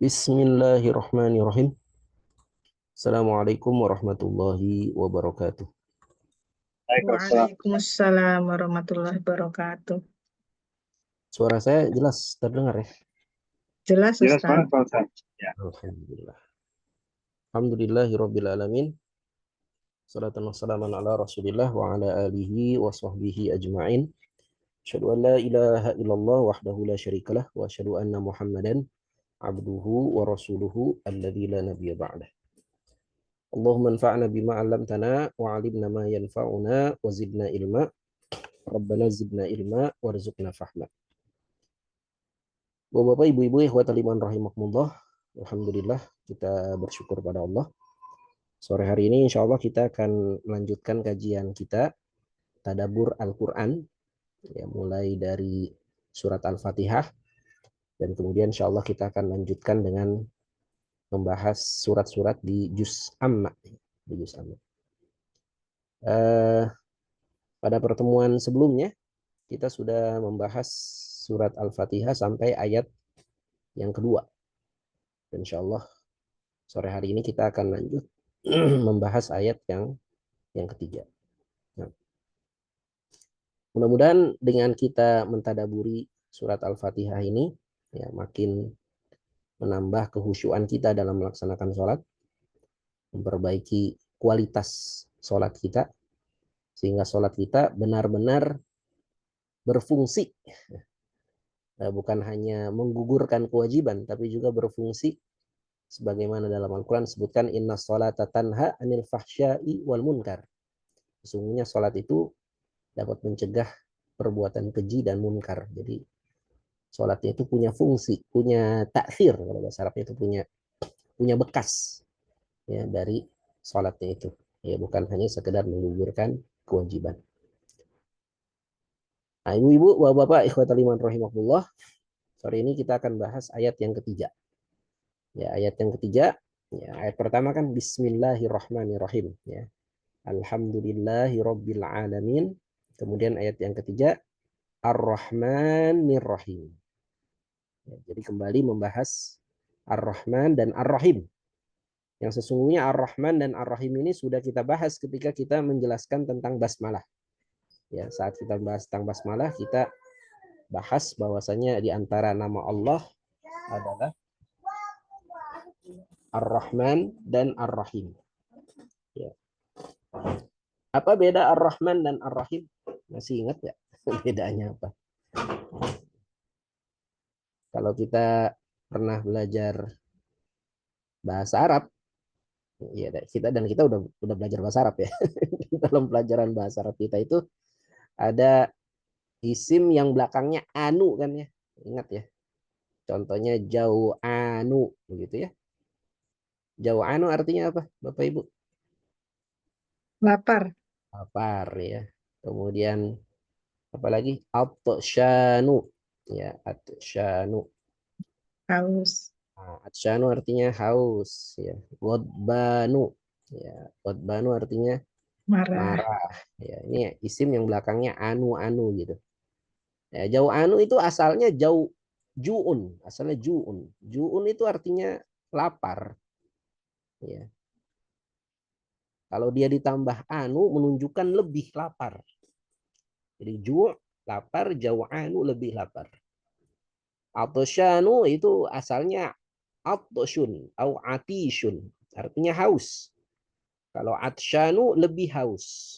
Bismillahirrahmanirrahim. Assalamualaikum warahmatullahi wabarakatuh. Waalaikumsalam. Waalaikumsalam warahmatullahi wabarakatuh. Suara saya jelas terdengar ya? Jelas, Jelas Ustaz. banget Pak Ustaz. Ya. Alhamdulillah. Alhamdulillahirabbil alamin. Salatan wassalaman ala Rasulillah wa ala alihi wa sahbihi ajma'in. Asyhadu an la ilaha illallah wahdahu la syarikalah wa asyhadu anna Muhammadan abduhu wa rasuluhu alladzi la nabiyya ba'dah. Allahumma anfa'na bima 'allamtana wa 'allimna ma yanfa'una wa zidna ilma. Rabbana zidna ilma warzuqna fahma. Bapak-bapak, ibu-ibu, ikhwatal iman rahimakumullah. Alhamdulillah kita bersyukur pada Allah. Sore hari ini insya Allah kita akan melanjutkan kajian kita Tadabbur Al-Quran, ya, mulai dari surat Al-Fatihah, dan kemudian insya Allah kita akan lanjutkan dengan membahas surat-surat di Juz Amma. Di Juz Amma. Pada pertemuan sebelumnya kita sudah membahas surat Al-Fatihah sampai ayat yang kedua. Insya Allah sore hari ini kita akan lanjut membahas ayat yang ketiga. Nah, mudah-mudahan dengan kita mentadaburi surat Al-Fatihah ini, ya, makin menambah kehusyuan kita dalam melaksanakan sholat, memperbaiki kualitas sholat kita, sehingga sholat kita benar-benar berfungsi, bukan hanya menggugurkan kewajiban, tapi juga berfungsi sebagaimana dalam Al-Quran disebutkan inna sholata tanha anil fahsya'i wal munkar. Sesungguhnya sholat itu dapat mencegah perbuatan keji dan munkar. Jadi sholatnya itu punya fungsi, punya taksir, kalau bahasa Arabnya itu punya bekas, ya, dari sholatnya itu. Ya, bukan hanya sekedar menggugurkan kewajiban. Nah, ibu-ibu, bapak-bapak, ikhwatal iman rahimahullah, sore ini kita akan bahas ayat yang ketiga. Ya, ayat yang ketiga, ya, ayat pertama kan Bismillahirrahmanirrahim. Ya. Alhamdulillahirabbil alamin. Kemudian ayat yang ketiga Ar-Rahmanir-Rahim. Ya, jadi kembali membahas Ar-Rahman dan Ar-Rahim. Yang sesungguhnya Ar-Rahman dan Ar-Rahim ini sudah kita bahas ketika kita menjelaskan tentang basmalah. Ya, saat kita bahas tentang basmalah, kita bahas bahwasanya di antara nama Allah adalah Ar-Rahman dan Ar-Rahim. Ya. Apa beda Ar-Rahman dan Ar-Rahim? Masih ingat nggak bedanya apa? Kalau kita pernah belajar bahasa Arab, ya kita udah belajar bahasa Arab ya. Dalam pelajaran bahasa Arab kita itu ada isim yang belakangnya anu kan ya. Ingat ya. Contohnya jauh anu begitu ya. Jauh anu artinya apa, Bapak Ibu? Lapar. Lapar ya. Kemudian apalagi atsyanu ya, atsyanu. Haus. Atsyanu artinya haus ya. Ghadbanu ya. Ghadbanu artinya Marah. marah ya. Ini isim yang belakangnya anu gitu. Ya, jauh anu itu asalnya jauh juun, asalnya juun. Juun itu artinya lapar ya. Kalau dia ditambah anu menunjukkan lebih lapar. Jadi ju' lapar, jauh anu lebih lapar. Atosyanu itu asalnya atosyun atau atishun, artinya haus. Kalau atsyanu lebih haus.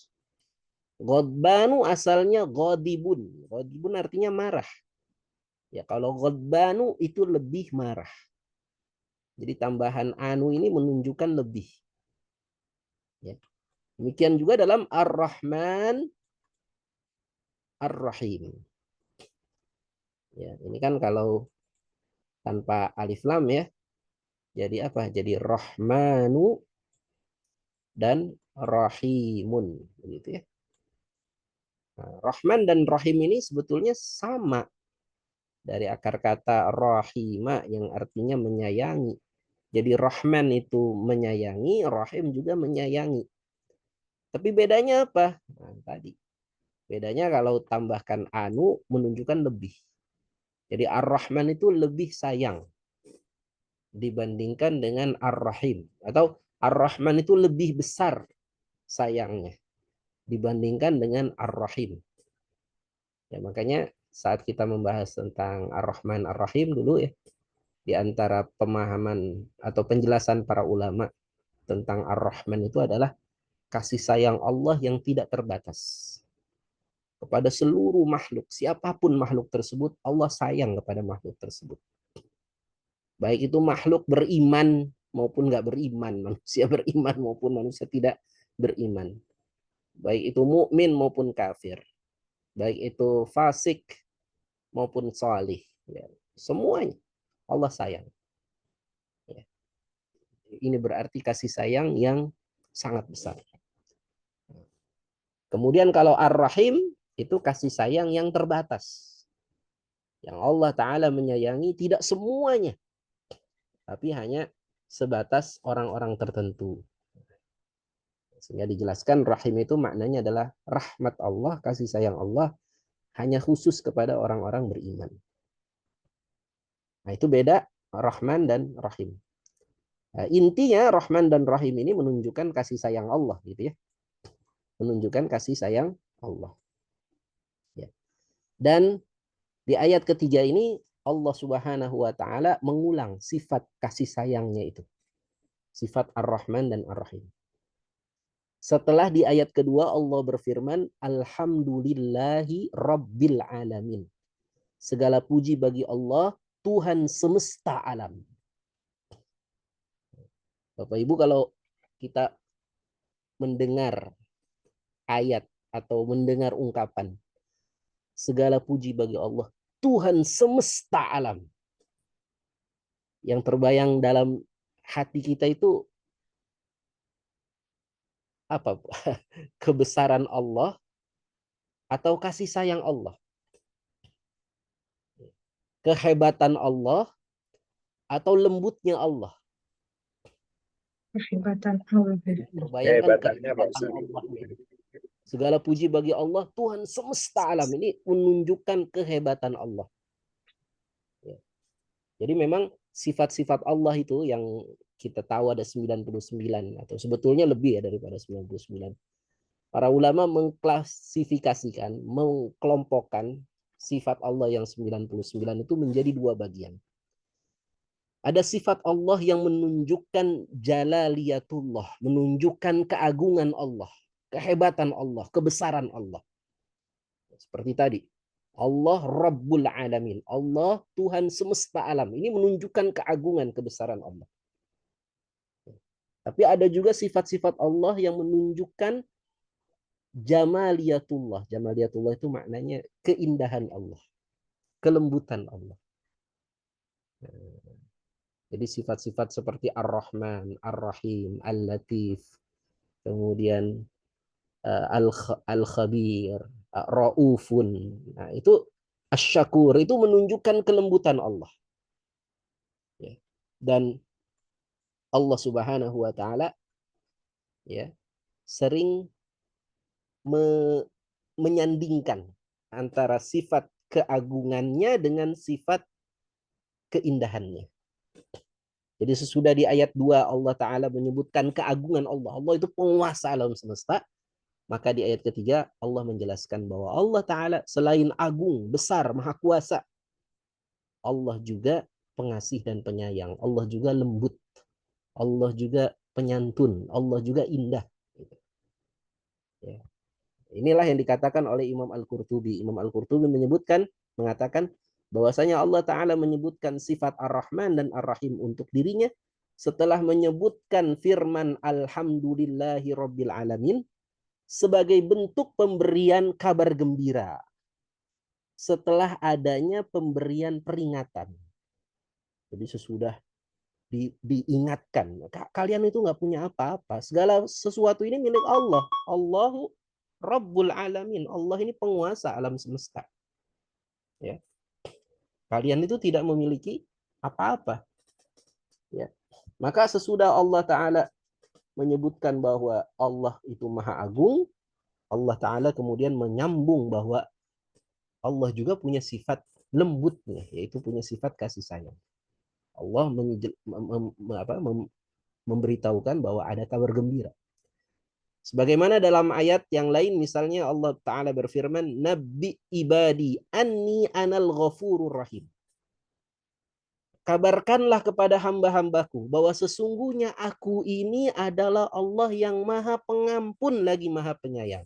Ghadbanu asalnya ghadibun. Ghadibun artinya marah. Ya, kalau ghadbanu itu lebih marah. Jadi tambahan anu ini menunjukkan lebih. Ya. Demikian juga dalam Ar-Rahman Ar-Rahim. Ya, ini kan kalau tanpa alif lam ya. Jadi apa? Jadi Rahmanu dan Rahimun, begitu ya. Nah, Rahman dan Rahim ini sebetulnya sama dari akar kata rahima yang artinya menyayangi. Jadi Rahman itu menyayangi, Rahim juga menyayangi. Tapi bedanya apa? Nah, tadi. Bedanya kalau tambahkan anu menunjukkan lebih. Jadi Ar-Rahman itu lebih sayang. dibandingkan dengan Ar-Rahim. Atau Ar-Rahman itu lebih besar sayangnya dibandingkan dengan Ar-Rahim. Ya, makanya saat kita membahas tentang Ar-Rahman Ar-Rahim dulu ya, di antara pemahaman atau penjelasan para ulama tentang Ar-Rahman itu adalah kasih sayang Allah yang tidak terbatas kepada seluruh makhluk. Siapapun makhluk tersebut, Allah sayang kepada makhluk tersebut. Baik itu makhluk beriman maupun nggak beriman, manusia beriman maupun manusia tidak beriman. Baik itu mukmin maupun kafir. Baik itu fasik maupun salih. Ya, semuanya Allah sayang. Ya. Ini berarti kasih sayang yang sangat besar. Kemudian kalau Ar-Rahim itu kasih sayang yang terbatas. Yang Allah Ta'ala menyayangi tidak semuanya. Tapi hanya sebatas orang-orang tertentu. Sehingga dijelaskan rahim itu maknanya adalah rahmat Allah, kasih sayang Allah hanya khusus kepada orang-orang beriman. Nah itu beda Rahman dan Rahim. Nah, intinya Rahman dan Rahim ini menunjukkan kasih sayang Allah gitu ya. Menunjukkan kasih sayang Allah. Ya. Dan di ayat ketiga ini Allah Subhanahu wa taala mengulang sifat kasih sayangnya itu. Sifat Ar-Rahman dan Ar-Rahim. Setelah di ayat kedua Allah berfirman, Alhamdulillahi Rabbil Alamin. Segala puji bagi Allah, Tuhan semesta alam. Bapak Ibu kalau kita mendengar ayat atau mendengar ungkapan, segala puji bagi Allah, Tuhan semesta alam. Yang terbayang dalam hati kita itu apa? Kebesaran Allah atau kasih sayang Allah? Kehebatan Allah atau lembutnya Allah? Kehebatan Allah. Terbayangkan kehebatan Allah. Segala puji bagi Allah, Tuhan semesta alam. Ini menunjukkan kehebatan Allah. Ya. Jadi memang sifat-sifat Allah itu yang kita tahu ada 99 atau sebetulnya lebih ya daripada 99. Para ulama mengklasifikasikan, mengkelompokkan sifat Allah yang 99 itu menjadi dua bagian. Ada sifat Allah yang menunjukkan jalaliyatullah, menunjukkan keagungan Allah, kehebatan Allah, kebesaran Allah. Seperti tadi, Allah Rabbul Alamin, Allah Tuhan semesta alam. Ini menunjukkan keagungan, kebesaran Allah. Tapi ada juga sifat-sifat Allah yang menunjukkan jamaliyatullah. Jamaliyatullah itu maknanya keindahan Allah, kelembutan Allah. Jadi sifat-sifat seperti Ar-Rahman, Ar-Rahim, Al-Latif, kemudian Al-Khabir, Ra'ufun. Nah, itu Asy-Syakur itu menunjukkan kelembutan Allah. Ya. Dan Allah Subhanahu wa taala ya sering menyandingkan antara sifat keagungannya dengan sifat keindahannya. Jadi sesudah di ayat 2 Allah Ta'ala menyebutkan keagungan Allah. Allah itu penguasa alam semesta. Maka di ayat ketiga Allah menjelaskan bahwa Allah Ta'ala selain agung, besar, maha kuasa. Allah juga pengasih dan penyayang. Allah juga lembut. Allah juga penyantun. Allah juga indah. Ya. Inilah yang dikatakan oleh Imam Al-Qurtubi. Imam Al-Qurtubi mengatakan bahwasanya Allah Ta'ala menyebutkan sifat Ar-Rahman dan Ar-Rahim untuk dirinya setelah menyebutkan firman Alhamdulillahi Rabbil Alamin sebagai bentuk pemberian kabar gembira setelah adanya pemberian peringatan. Jadi sesudah diingatkan, kalian itu nggak punya apa-apa, segala sesuatu ini milik Allah. Allahu Rabbul Alamin, Allah ini penguasa alam semesta. Ya. Kalian itu tidak memiliki apa-apa. Ya. Maka sesudah Allah Ta'ala menyebutkan bahwa Allah itu maha agung, Allah Ta'ala kemudian menyambung bahwa Allah juga punya sifat lembutnya, yaitu punya sifat kasih sayang. Allah memberitahukan bahwa ada kabar gembira. Sebagaimana dalam ayat yang lain, misalnya Allah Ta'ala berfirman, Nabi ibadi anni anal ghafurur rahim. Kabarkanlah kepada hamba-hambaku bahwa sesungguhnya aku ini adalah Allah yang maha pengampun lagi maha penyayang.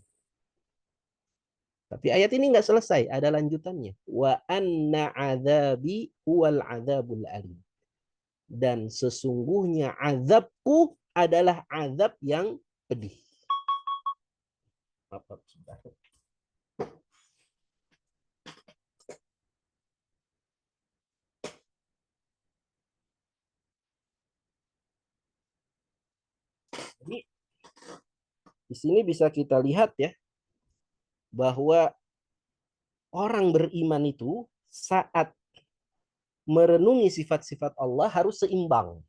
Tapi ayat ini nggak selesai, ada lanjutannya. Wa anna adzabi huwal adzabul alim. Dan sesungguhnya azabku adalah azab yang pedih. Apa sudah? Jadi di sini bisa kita lihat ya bahwa orang beriman itu saat merenungi sifat-sifat Allah harus seimbang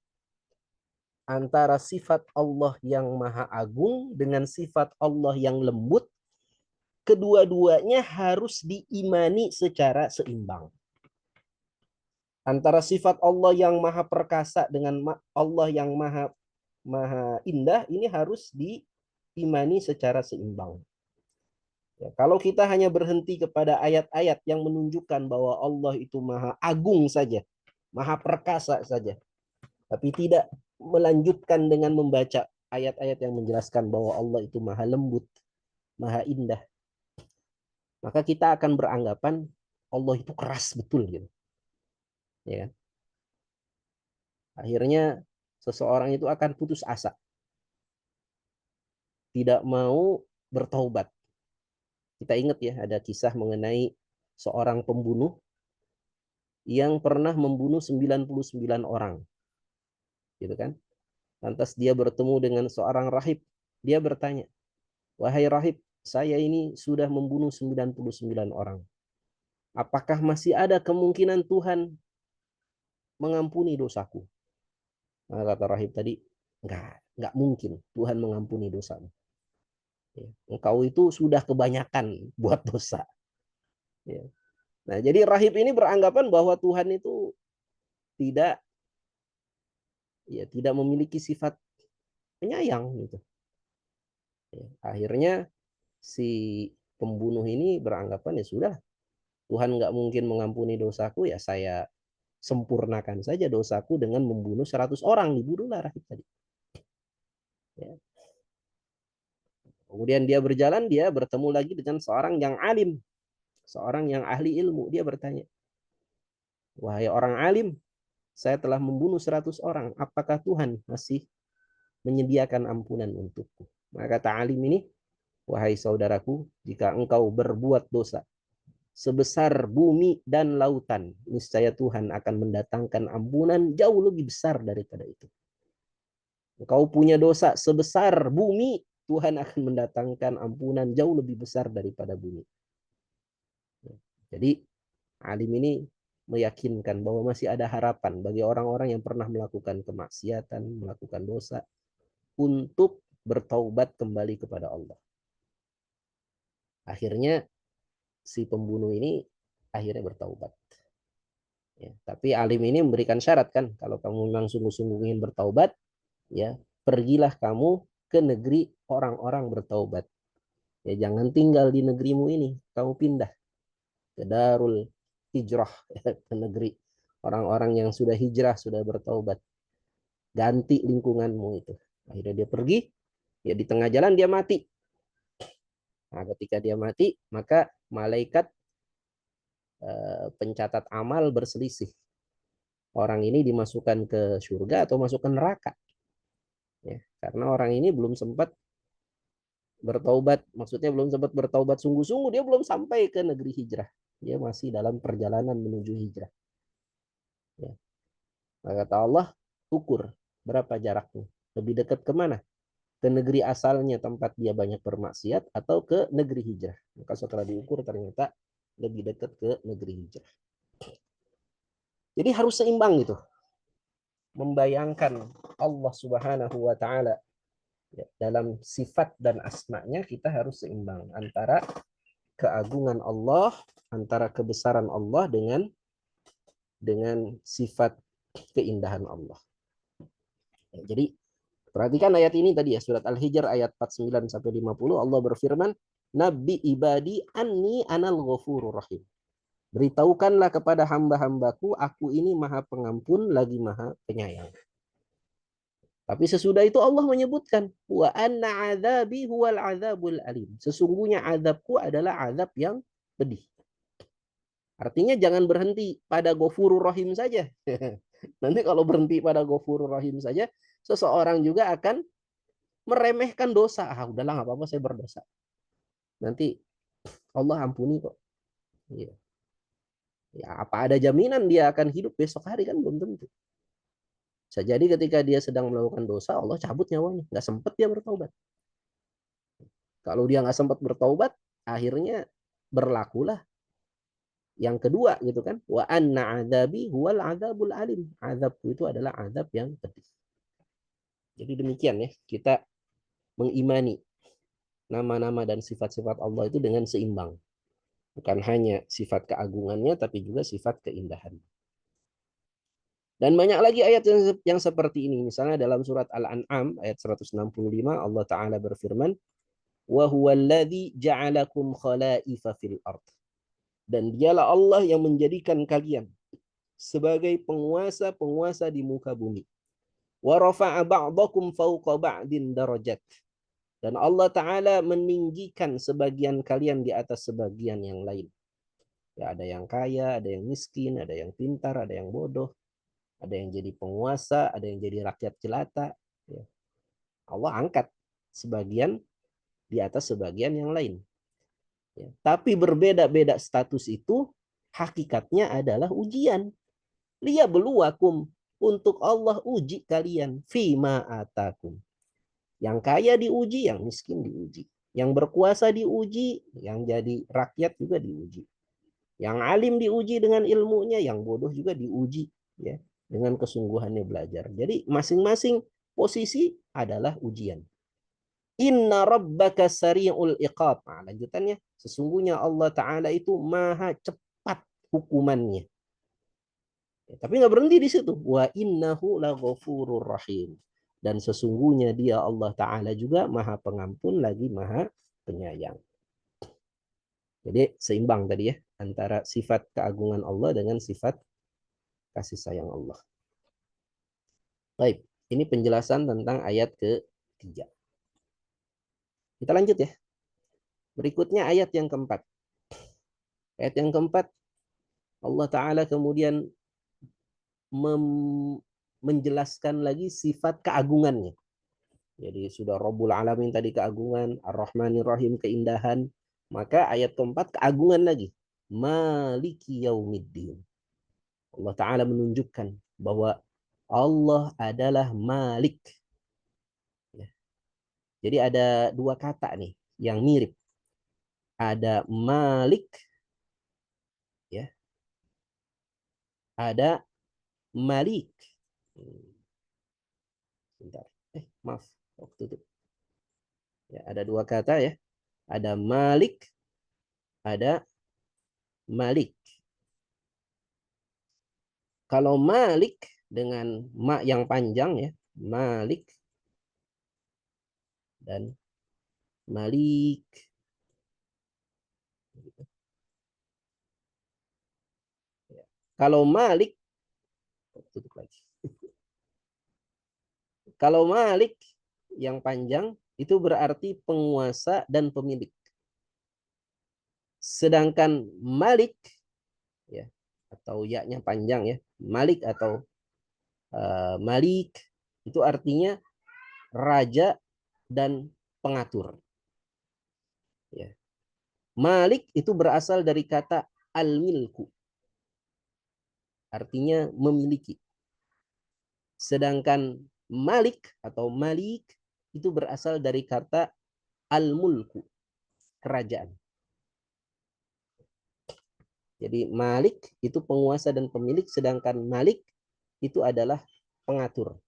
antara sifat Allah yang maha agung dengan sifat Allah yang lembut. Kedua-duanya harus diimani secara seimbang. Antara sifat Allah yang maha perkasa dengan Allah yang maha indah ini harus diimani secara seimbang. Ya, kalau kita hanya berhenti kepada ayat-ayat yang menunjukkan bahwa Allah itu maha agung saja, maha perkasa saja, tapi tidak melanjutkan dengan membaca ayat-ayat yang menjelaskan bahwa Allah itu maha lembut, maha indah, maka kita akan beranggapan Allah itu keras betul gitu. Ya kan? Akhirnya seseorang itu akan putus asa, tidak mau bertaubat. Kita ingat ya, ada kisah mengenai seorang pembunuh yang pernah membunuh 99 orang. Gitu kan? Lantas dia bertemu dengan seorang rahib. Dia bertanya, "Wahai rahib, saya ini sudah membunuh 99 orang. Apakah masih ada kemungkinan Tuhan mengampuni dosaku?" Nah, kata rahib tadi, enggak mungkin Tuhan mengampuni dosamu. Engkau itu sudah kebanyakan buat dosa. Nah, jadi rahib ini beranggapan bahwa Tuhan itu tidak memiliki sifat penyayang gitu. Akhirnya si pembunuh ini beranggapan ya sudah, Tuhan nggak mungkin mengampuni dosaku, ya saya sempurnakan saja dosaku dengan membunuh 100 orang. Dibunuhlah rahib tadi. Ya. Kemudian dia berjalan, dia bertemu lagi dengan seorang yang alim, seorang yang ahli ilmu. Dia bertanya, "Wahai orang alim, saya telah membunuh 100 orang. Apakah Tuhan masih menyediakan ampunan untukku?" Maka kata alim ini, "Wahai saudaraku, jika engkau berbuat dosa sebesar bumi dan lautan, niscaya Tuhan akan mendatangkan ampunan jauh lebih besar daripada itu. Engkau punya dosa sebesar bumi, Tuhan akan mendatangkan ampunan jauh lebih besar daripada bumi." Jadi alim ini meyakinkan bahwa masih ada harapan bagi orang-orang yang pernah melakukan kemaksiatan, melakukan dosa, untuk bertaubat kembali kepada Allah. Akhirnya si pembunuh ini akhirnya bertaubat. Ya, tapi alim ini memberikan syarat kan, kalau kamu memang sungguh-sungguh ingin bertaubat, ya pergilah kamu ke negeri orang-orang bertaubat. Ya jangan tinggal di negerimu ini, kamu pindah ke Darul Hijrah, ke negeri orang-orang yang sudah hijrah, sudah bertaubat. Ganti lingkunganmu itu. Akhirnya dia pergi, ya di tengah jalan dia mati. Nah, ketika dia mati, maka malaikat pencatat amal berselisih. Orang ini dimasukkan ke surga atau masuk ke neraka. Ya, karena orang ini belum sempat bertaubat, maksudnya belum sempat bertaubat sungguh-sungguh, dia belum sampai ke negeri hijrah. Dia masih dalam perjalanan menuju hijrah. Ya. Maka kata Allah, ukur berapa jaraknya. Lebih dekat kemana? Ke negeri asalnya tempat dia banyak bermaksiat atau ke negeri hijrah. Maka setelah diukur ternyata lebih dekat ke negeri hijrah. Jadi harus seimbang gitu. Membayangkan Allah Subhanahu wa taala ya, dalam sifat dan asma-Nya kita harus seimbang antara keagungan Allah, antara kebesaran Allah dengan sifat keindahan Allah. Ya, jadi perhatikan ayat ini tadi ya, surat Al-Hijr ayat 49 sampai 50, Allah berfirman, Nabi ibadi anni anal ghafurur rahim. Beritahukanlah kepada hamba-hambaku, aku ini maha pengampun lagi maha penyayang. Tapi sesudah itu Allah menyebutkan, wa anna adzabi huwal adzabul alim. Sesungguhnya azabku adalah azab yang pedih. Artinya jangan berhenti pada Ghafurur Rahim saja. Nanti kalau berhenti pada Ghafurur Rahim saja, seseorang juga akan meremehkan dosa. Ah, udahlah nggak apa-apa, saya berdosa. Nanti Allah ampuni kok. Ya. Ya, apa ada jaminan dia akan hidup besok hari, kan belum tentu. Bisa jadi ketika dia sedang melakukan dosa, Allah cabut nyawanya. Nggak sempat dia bertaubat. Kalau dia nggak sempat bertaubat, akhirnya berlakulah yang kedua gitu kan. Wa anna adzabi huwal adzabul alim. Azabku itu adalah azab yang pedih. Jadi demikian ya, kita mengimani nama-nama dan sifat-sifat Allah itu dengan seimbang. Bukan hanya sifat keagungannya, tapi juga sifat keindahan. Dan banyak lagi ayat yang seperti ini. Misalnya dalam surat Al-An'am ayat 165 Allah Ta'ala berfirman, wa huwallazi ja'alakum khalaifa fil ard. Dan dialah Allah yang menjadikan kalian sebagai penguasa-penguasa di muka bumi. Wa rafa'a ba'dakum fawqa ba'din darajat. Dan Allah Ta'ala meninggikan sebagian kalian di atas sebagian yang lain. Ya, ada yang kaya, ada yang miskin, ada yang pintar, ada yang bodoh. Ada yang jadi penguasa, ada yang jadi rakyat jelata. Ya. Allah angkat sebagian di atas sebagian yang lain. Ya. Tapi berbeda-beda status itu hakikatnya adalah ujian. Liyabluwakum, untuk Allah uji kalian. Fima atakum. Yang kaya diuji, yang miskin diuji. Yang berkuasa diuji, yang jadi rakyat juga diuji. Yang alim diuji dengan ilmunya, yang bodoh juga diuji. Ya. Dengan kesungguhannya belajar. Jadi masing-masing posisi adalah ujian. Inna rabbaka sari'ul iqab. Nah, lanjutannya, sesungguhnya Allah Ta'ala itu maha cepat hukumannya. Ya, tapi nggak berhenti di situ. Wa innahu laghafurur rahim. Dan sesungguhnya dia Allah Ta'ala juga maha pengampun lagi maha penyayang. Jadi seimbang tadi ya, antara sifat keagungan Allah dengan sifat kasih sayang Allah. Baik, ini penjelasan tentang ayat ke-3. Kita lanjut ya. Berikutnya ayat yang keempat. Ayat yang keempat, Allah Ta'ala kemudian menjelaskan lagi sifat keagungannya. Jadi sudah Rabbul Alamin tadi keagungan, Ar-Rahmanir Rahim keindahan. Maka ayat keempat keagungan lagi. Maliki Yaumiddin. Allah Ta'ala menunjukkan bahwa Allah adalah Malik. Ya. Jadi ada dua kata nih yang mirip. Ada Malik, ya. Ada Malik. Bentar. Maaf, waktu itu. Ya, ada dua kata ya. Ada Malik, ada Malik. Kalau Malik dengan ma yang panjang ya, Malik dan Malik. Kalau Malik, tutup lagi. Kalau Malik yang panjang itu berarti penguasa dan pemilik. Sedangkan Malik ya, atau ya-nya panjang ya, Malik atau Malik itu artinya raja dan pengatur. Ya. Malik itu berasal dari kata al-milku. Artinya memiliki. Sedangkan Malik atau Malik itu berasal dari kata al-mulku, kerajaan. Jadi Malik itu penguasa dan pemilik, sedangkan Malik itu adalah pengatur.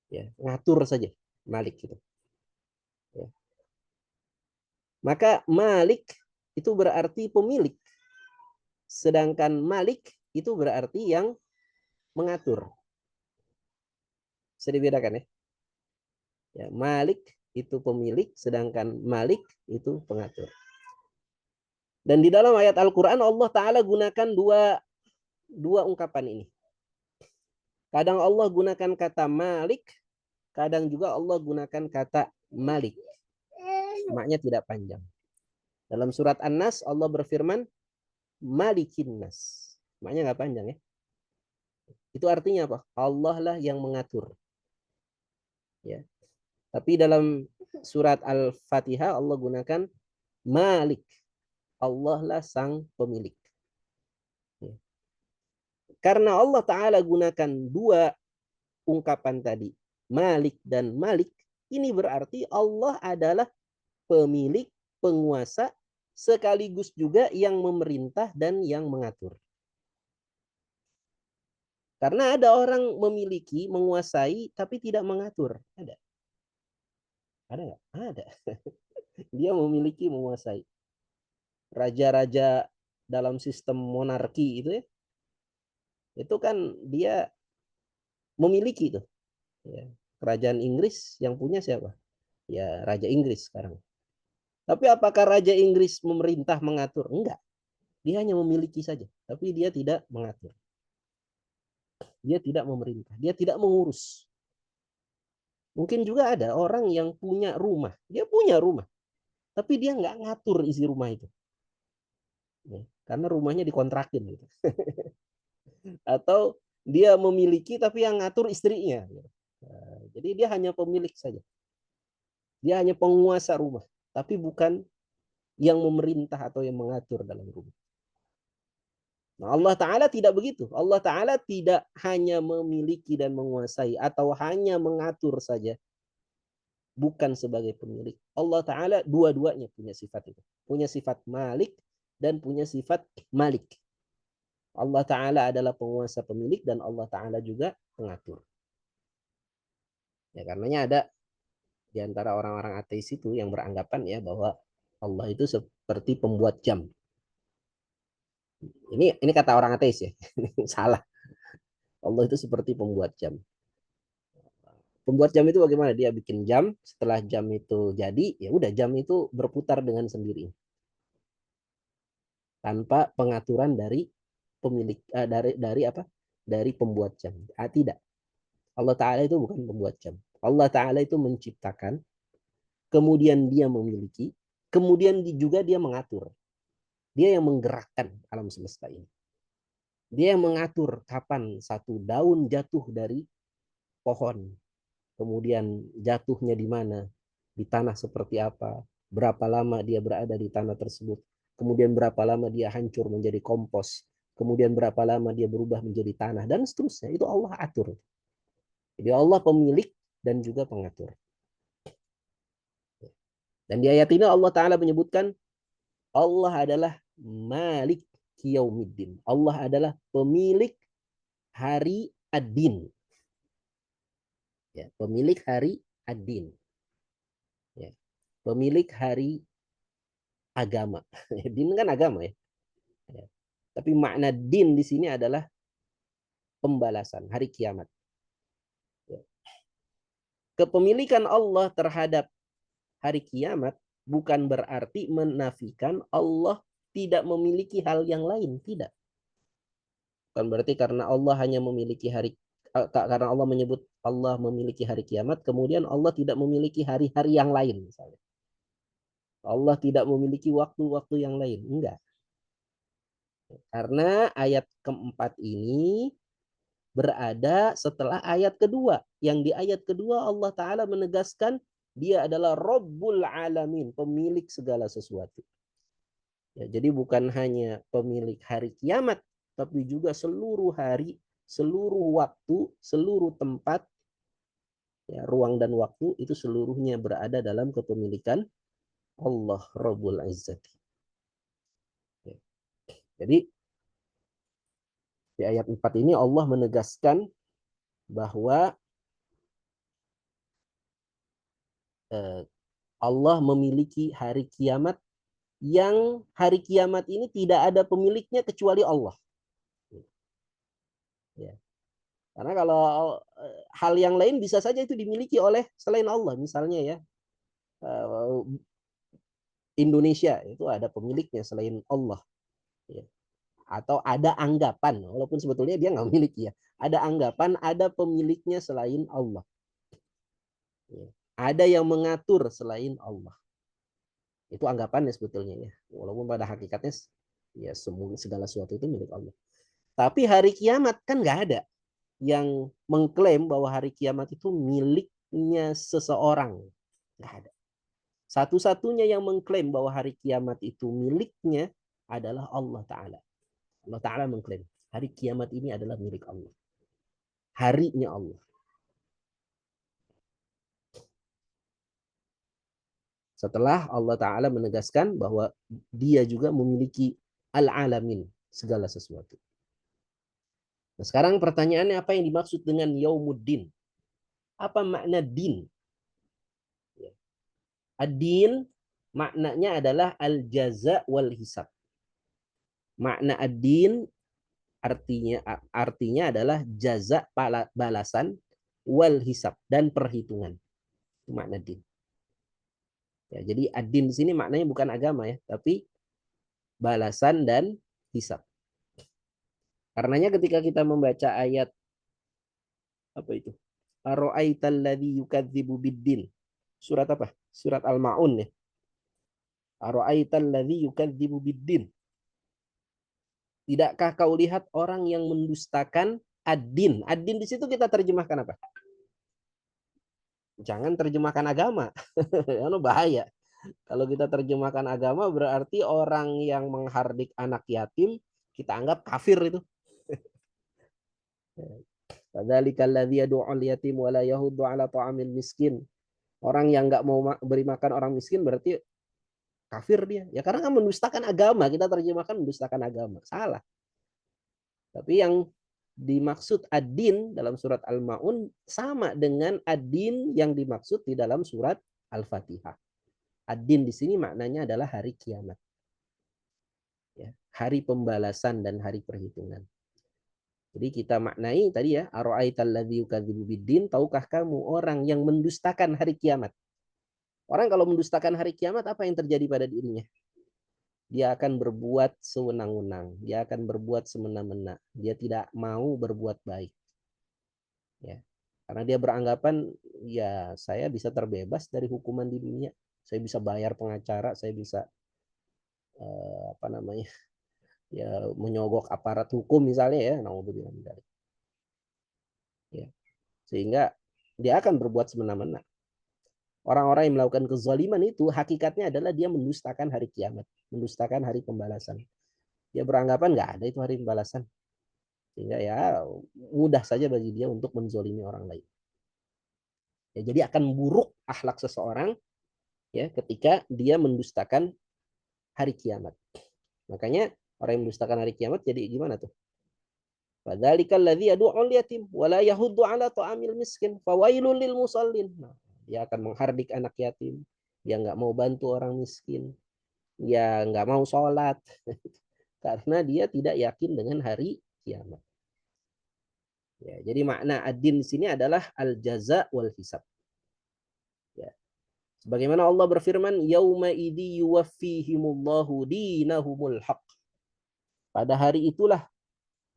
Ya, ngatur saja Malik itu. Ya. Maka Malik itu berarti pemilik. Sedangkan Malik itu berarti yang mengatur. Bisa dibedakan ya? Ya, Malik itu pemilik, sedangkan Malik itu pengatur. Dan di dalam ayat Al-Quran Allah Ta'ala gunakan dua ungkapan ini. Kadang Allah gunakan kata Malik, kadang juga Allah gunakan kata Malik. Maknya tidak panjang. Dalam surat An-Nas Allah berfirman Malikin Nas. Maknya nggak panjang ya. Itu artinya apa? Allah lah yang mengatur. Ya. Tapi dalam surat Al-Fatihah Allah gunakan Malik. Allah lah sang pemilik. Ya. Karena Allah Ta'ala gunakan dua ungkapan tadi, Malik dan Malik, ini berarti Allah adalah pemilik, penguasa, sekaligus juga yang memerintah dan yang mengatur. Karena ada orang memiliki, menguasai, tapi tidak mengatur. Ada? Ada nggak? Ada. Dia memiliki, menguasai. Raja-raja dalam sistem monarki itu ya, itu kan dia memiliki itu. Ya. Kerajaan Inggris yang punya siapa? Ya Raja Inggris sekarang. Tapi apakah Raja Inggris memerintah, mengatur? Enggak. Dia hanya memiliki saja. Tapi dia tidak mengatur. Dia tidak memerintah. Dia tidak mengurus. Mungkin juga ada orang yang punya rumah. Dia punya rumah. Tapi dia nggak ngatur isi rumah itu. Ya, karena rumahnya dikontrakin. Gitu. Atau dia memiliki tapi yang ngatur istrinya. Nah, jadi dia hanya pemilik saja. Dia hanya penguasa rumah. Tapi bukan yang memerintah atau yang mengatur dalam rumah. Nah, Allah Ta'ala tidak begitu. Allah Ta'ala tidak hanya memiliki dan menguasai atau hanya mengatur saja. Bukan sebagai pemilik. Allah Ta'ala dua-duanya punya sifat itu. Punya sifat Malik dan punya sifat Malik. Allah Ta'ala adalah penguasa pemilik dan Allah Ta'ala juga pengatur. Ya, karenanya ada di antara orang-orang ateis itu yang beranggapan ya bahwa Allah itu seperti pembuat jam. Ini kata orang ateis ya. Salah. Allah itu seperti pembuat jam. Pembuat jam itu bagaimana? Dia bikin jam, setelah jam itu jadi, ya udah jam itu berputar dengan sendiri. Tanpa pengaturan dari pemilik dari apa? Dari pembuat jam. Tidak. Allah Ta'ala itu bukan pembuat jam. Allah Ta'ala itu menciptakan, kemudian dia memiliki, kemudian juga dia mengatur. Dia yang menggerakkan alam semesta ini. Dia yang mengatur kapan satu daun jatuh dari pohon. Kemudian jatuhnya di mana, di tanah seperti apa, berapa lama dia berada di tanah tersebut, kemudian berapa lama dia hancur menjadi kompos, kemudian berapa lama dia berubah menjadi tanah, dan seterusnya. Itu Allah atur. Jadi Allah pemilik dan juga pengatur. Dan di ayat ini Allah Ta'ala menyebutkan Allah adalah Malik Yaumiddin. Allah adalah pemilik hari ad-din. Ya, pemilik hari ad-din. Ya, pemilik hari agama. Din kan agama ya. Ya. Tapi makna din di sini adalah pembalasan, hari kiamat. Ya. Kepemilikan Allah terhadap hari kiamat bukan berarti menafikan Allah tidak memiliki hal yang lain, tidak. Bukan berarti karena Allah hanya memiliki karena Allah menyebut Allah memiliki hari kiamat, kemudian Allah tidak memiliki hari-hari yang lain misalnya. Allah tidak memiliki waktu-waktu yang lain. Enggak. Karena ayat keempat ini berada setelah ayat kedua. Yang di ayat kedua Allah Ta'ala menegaskan dia adalah Rabbul Alamin, pemilik segala sesuatu. Ya, jadi bukan hanya pemilik hari kiamat, tapi juga seluruh hari, seluruh waktu, seluruh tempat, ya, ruang dan waktu itu seluruhnya berada dalam kepemilikan Allah Rabbul Izzati. Ya. Jadi di ayat 4 ini Allah menegaskan bahwa Allah memiliki hari kiamat yang hari kiamat ini tidak ada pemiliknya kecuali Allah. Ya. Karena kalau hal yang lain bisa saja itu dimiliki oleh selain Allah. Misalnya ya, Indonesia itu ada pemiliknya selain Allah. Ya. Atau ada anggapan, walaupun sebetulnya dia nggak memiliki ya. Ada anggapan ada pemiliknya selain Allah. Ya. Ada yang mengatur selain Allah. Itu anggapannya sebetulnya ya. Walaupun pada hakikatnya ya semua segala sesuatu itu milik Allah. Tapi hari kiamat kan nggak ada yang mengklaim bahwa hari kiamat itu miliknya seseorang. Nggak ada. Satu-satunya yang mengklaim bahwa hari kiamat itu miliknya adalah Allah Ta'ala. Allah Ta'ala mengklaim hari kiamat ini adalah milik Allah. Harinya Allah. Setelah Allah Ta'ala menegaskan bahwa dia juga memiliki al-alamin, segala sesuatu. Nah, sekarang pertanyaannya apa yang dimaksud dengan yaumuddin? Apa makna din? Ad-din maknanya adalah al-jaza wal hisab. Makna ad-din artinya adalah jaza balasan wal hisab dan perhitungan. Itu makna din. Ya, jadi ad-din di sini maknanya bukan agama ya, tapi balasan dan hisab. Karenanya ketika kita membaca ayat apa itu? Ara'aital ladzi yukadzibu biddin. Surat apa? Surat Al-Maun ya. Ara'aital ladzi yukadzibu biddin. Tidakkah kau lihat orang yang mendustakan ad-din? Ad-din di situ kita terjemahkan apa? Jangan terjemahkan agama. Itu bahaya. Kalau kita terjemahkan agama berarti orang yang menghardik anak yatim kita anggap kafir itu. Padzalikal ladzi yad'ul yatim wa la yahuddu 'ala ta'amil miskin. Orang yang enggak mau beri makan orang miskin berarti kafir dia. Ya karena kan mendustakan agama, kita terjemahkan mendustakan agama. Salah. Tapi yang dimaksud ad-din dalam surat Al-Maun sama dengan ad-din yang dimaksud di dalam surat Al-Fatihah. Ad-din di sini maknanya adalah hari kiamat. Ya, hari pembalasan dan hari perhitungan. Jadi kita maknai tadi ya, ara'aital ladzi yukadzibu biddin, tahukah kamu orang yang mendustakan hari kiamat? Orang kalau mendustakan hari kiamat apa yang terjadi pada dirinya? Dia akan berbuat sewenang-wenang, dia akan berbuat semena-mena, dia tidak mau berbuat baik. Ya. Karena dia beranggapan ya saya bisa terbebas dari hukuman di dunia, saya bisa bayar pengacara, saya bisa apa namanya? Ya menyogok aparat hukum misalnya ya, naudzubillah min dzalik. Ya. Sehingga dia akan berbuat semena-mena. Orang-orang yang melakukan kezaliman itu hakikatnya adalah dia mendustakan hari kiamat, mendustakan hari pembalasan. Dia beranggapan nggak ada itu hari pembalasan. Sehingga ya mudah saja bagi dia untuk menzolimi orang lain. Ya, jadi akan buruk akhlak seseorang ya ketika dia mendustakan hari kiamat. Makanya orang yang mendustakan hari kiamat jadi gimana tuh? Padzalikal ladzi yad'ul yatim wa la yahuddu 'ala ta'amil miskin fawailul lil musallin. Nah, dia akan menghardik anak yatim, dia nggak mau bantu orang miskin, dia nggak mau sholat karena dia tidak yakin dengan hari kiamat. Ya, jadi makna ad-din di sini adalah al-jaza wal hisab. Ya. Sebagaimana Allah berfirman, yauma idzi yuwaffihimullahu dinahumul haq. Pada hari itulah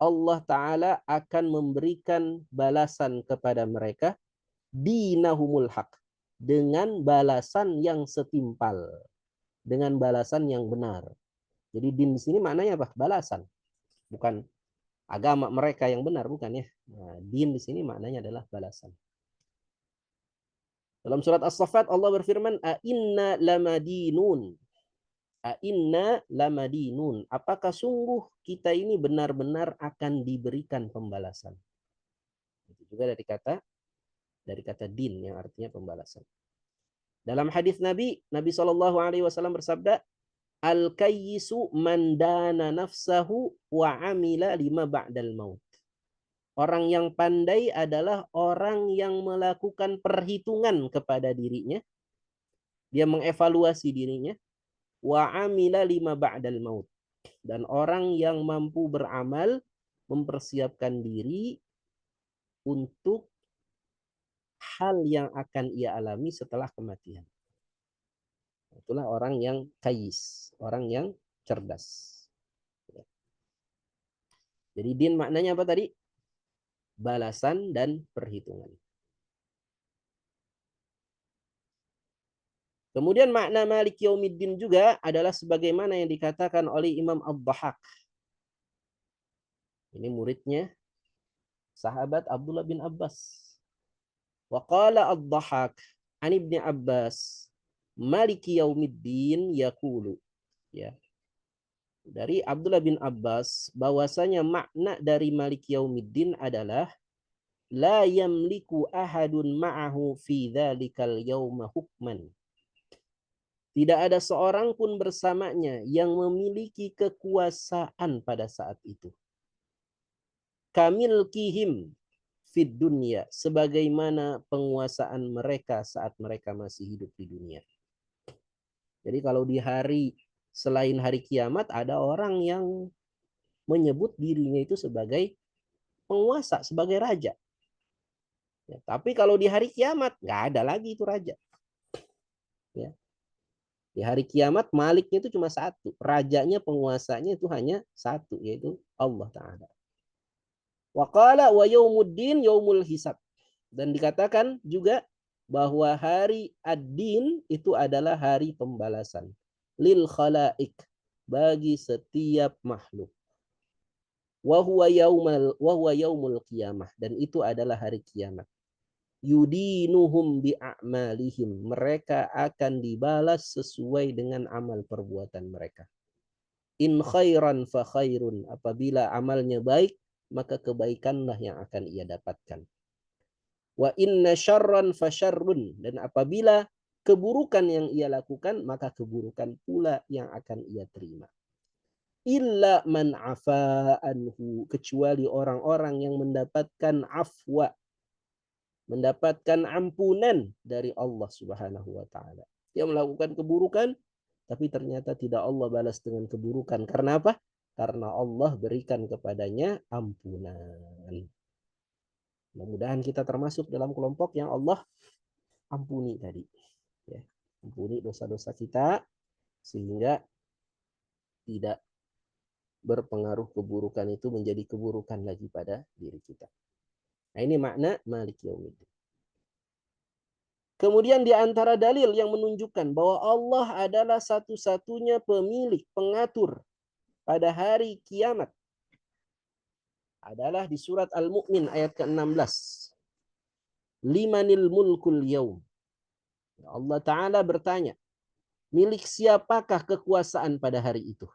Allah Ta'ala akan memberikan balasan kepada mereka dinahumul haq, dengan balasan yang setimpal, dengan balasan yang benar. Jadi din di sini maknanya apa? Balasan, bukan agama mereka yang benar, bukan ya. Nah, din di sini maknanya adalah balasan. Dalam surat As-Saffat Allah berfirman, "A'inna lamadinun." A'inna lamadinun. Apakah sungguh kita ini benar-benar akan diberikan pembalasan? Itu juga dari kata din yang artinya pembalasan. Dalam hadis Nabi SAW bersabda, al-kayyisu man dana nafsahu wa amila lima ba'dal maut. Orang yang pandai adalah orang yang melakukan perhitungan kepada dirinya. Dia mengevaluasi dirinya. Wa amila lima ba'dal maut. Dan orang yang mampu beramal, mempersiapkan diri untuk hal yang akan ia alami setelah kematian. Itulah orang yang kayis, orang yang cerdas. Jadi din maknanya apa tadi? Balasan dan perhitungan. Kemudian makna Malik Yaumiddin juga adalah sebagaimana yang dikatakan oleh Imam Ad-Dhahhak. Ini muridnya sahabat Abdullah bin Abbas. Wa qala Ad-Dhahhak an Ibni Abbas Malik Yaumiddin yaqulu. Ya. Dari Abdullah bin Abbas bahwasanya makna dari Malik Yaumiddin adalah la yamliku ahadun ma'ahu fi dzalikal yauma hukman. Tidak ada seorang pun bersamanya yang memiliki kekuasaan pada saat itu. Kamil kihim fid dunya, sebagaimana penguasaan mereka saat mereka masih hidup di dunia. Jadi kalau di hari selain hari kiamat ada orang yang menyebut dirinya itu sebagai penguasa, sebagai raja. Ya, tapi kalau di hari kiamat nggak ada lagi itu raja. Ya. Di hari kiamat maliknya itu cuma satu, rajanya, penguasanya itu hanya satu, yaitu Allah Ta'ala. Wa qala wa yaumuddin yaumul hisab. Dan dikatakan juga bahwa hari ad-din itu adalah hari pembalasan lil khalaik, bagi setiap makhluk. Wa huwa yaumul qiyamah, dan itu adalah hari kiamat. Yudinuhum bi'amalihim, mereka akan dibalas sesuai dengan amal perbuatan mereka. In khairan fa khairun, apabila amalnya baik maka kebaikanlah yang akan ia dapatkan. Wa inna syarran fa syarrun, dan apabila keburukan yang ia lakukan maka keburukan pula yang akan ia terima. Illa man afa anhu, kecuali orang-orang yang mendapatkan afwa, mendapatkan ampunan dari Allah Subhanahu wa taala. Dia melakukan keburukan tapi ternyata tidak Allah balas dengan keburukan. Karena apa? Karena Allah berikan kepadanya ampunan. Mudah-mudahan kita termasuk dalam kelompok yang Allah ampuni tadi. Ya, ampuni dosa-dosa kita sehingga tidak berpengaruh keburukan itu menjadi keburukan lagi pada diri kita. Nah, ini makna Malik Yaumiddin. Kemudian di antara dalil yang menunjukkan bahwa Allah adalah satu-satunya pemilik, pengatur pada hari kiamat adalah di surat Al-Mu'min ayat ke-16. Limanil mulkul yaum. Allah Ta'ala bertanya, milik siapakah kekuasaan pada hari itu?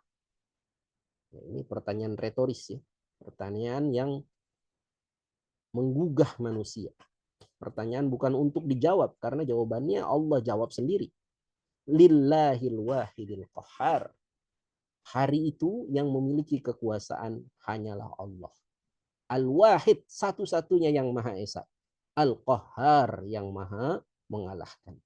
Ini pertanyaan retoris ya. Pertanyaan yang menggugah manusia. Pertanyaan bukan untuk dijawab, karena jawabannya Allah jawab sendiri. Lillahil wahidil qahhar. Hari itu yang memiliki kekuasaan hanyalah Allah. Al-Wahid, satu-satunya yang Maha Esa. Al-Qahhar, yang Maha mengalahkan.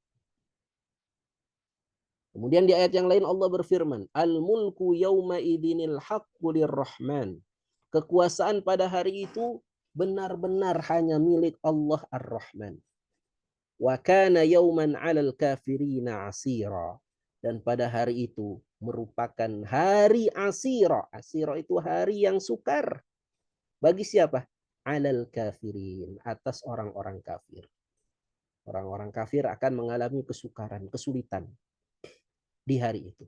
Kemudian di ayat yang lain Allah berfirman, Al-mulku yawma idinil haqqu lirrahman. Kekuasaan pada hari itu benar-benar hanya milik Allah Ar-Rahman. Wa kana yawman 'alal kafirina 'asira. Dan pada hari itu merupakan hari asira. Asira itu hari yang sukar. Bagi siapa? 'Alal kafirin, atas orang-orang kafir. Orang-orang kafir akan mengalami kesukaran, kesulitan di hari itu.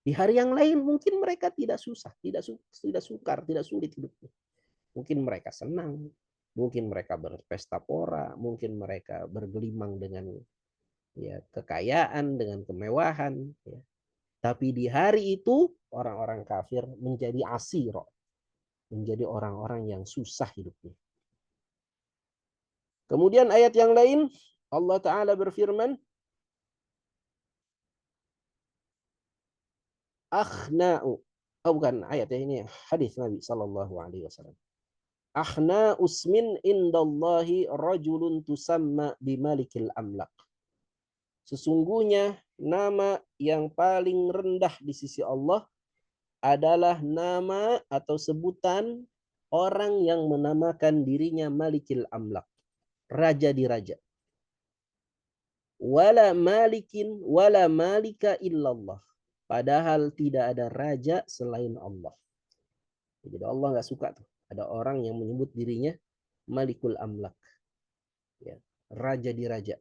Di hari yang lain mungkin mereka tidak susah, tidak sukar, tidak sulit hidupnya. Mungkin mereka senang, mungkin mereka berpesta pora, mungkin mereka bergelimang dengan ya kekayaan, dengan kemewahan. Ya. Tapi di hari itu orang-orang kafir menjadi asiro, menjadi orang-orang yang susah hidupnya. Kemudian ayat yang lain Allah Ta'ala berfirman, akhna'u, bukan ayat ini, hadis Nabi Sallallahu Alaihi Wasallam. Akhna usmin indallahi rajulun tusamma bimalikil amlak. Sesungguhnya nama yang paling rendah di sisi Allah adalah nama atau sebutan orang yang menamakan dirinya Malikil Amlak, raja di raja. Wala malikin wala malika illallah. Padahal tidak ada raja selain Allah. Jadi Allah nggak suka tuh. Ada orang yang menyebut dirinya Malikul Amlak. Ya, raja di raja.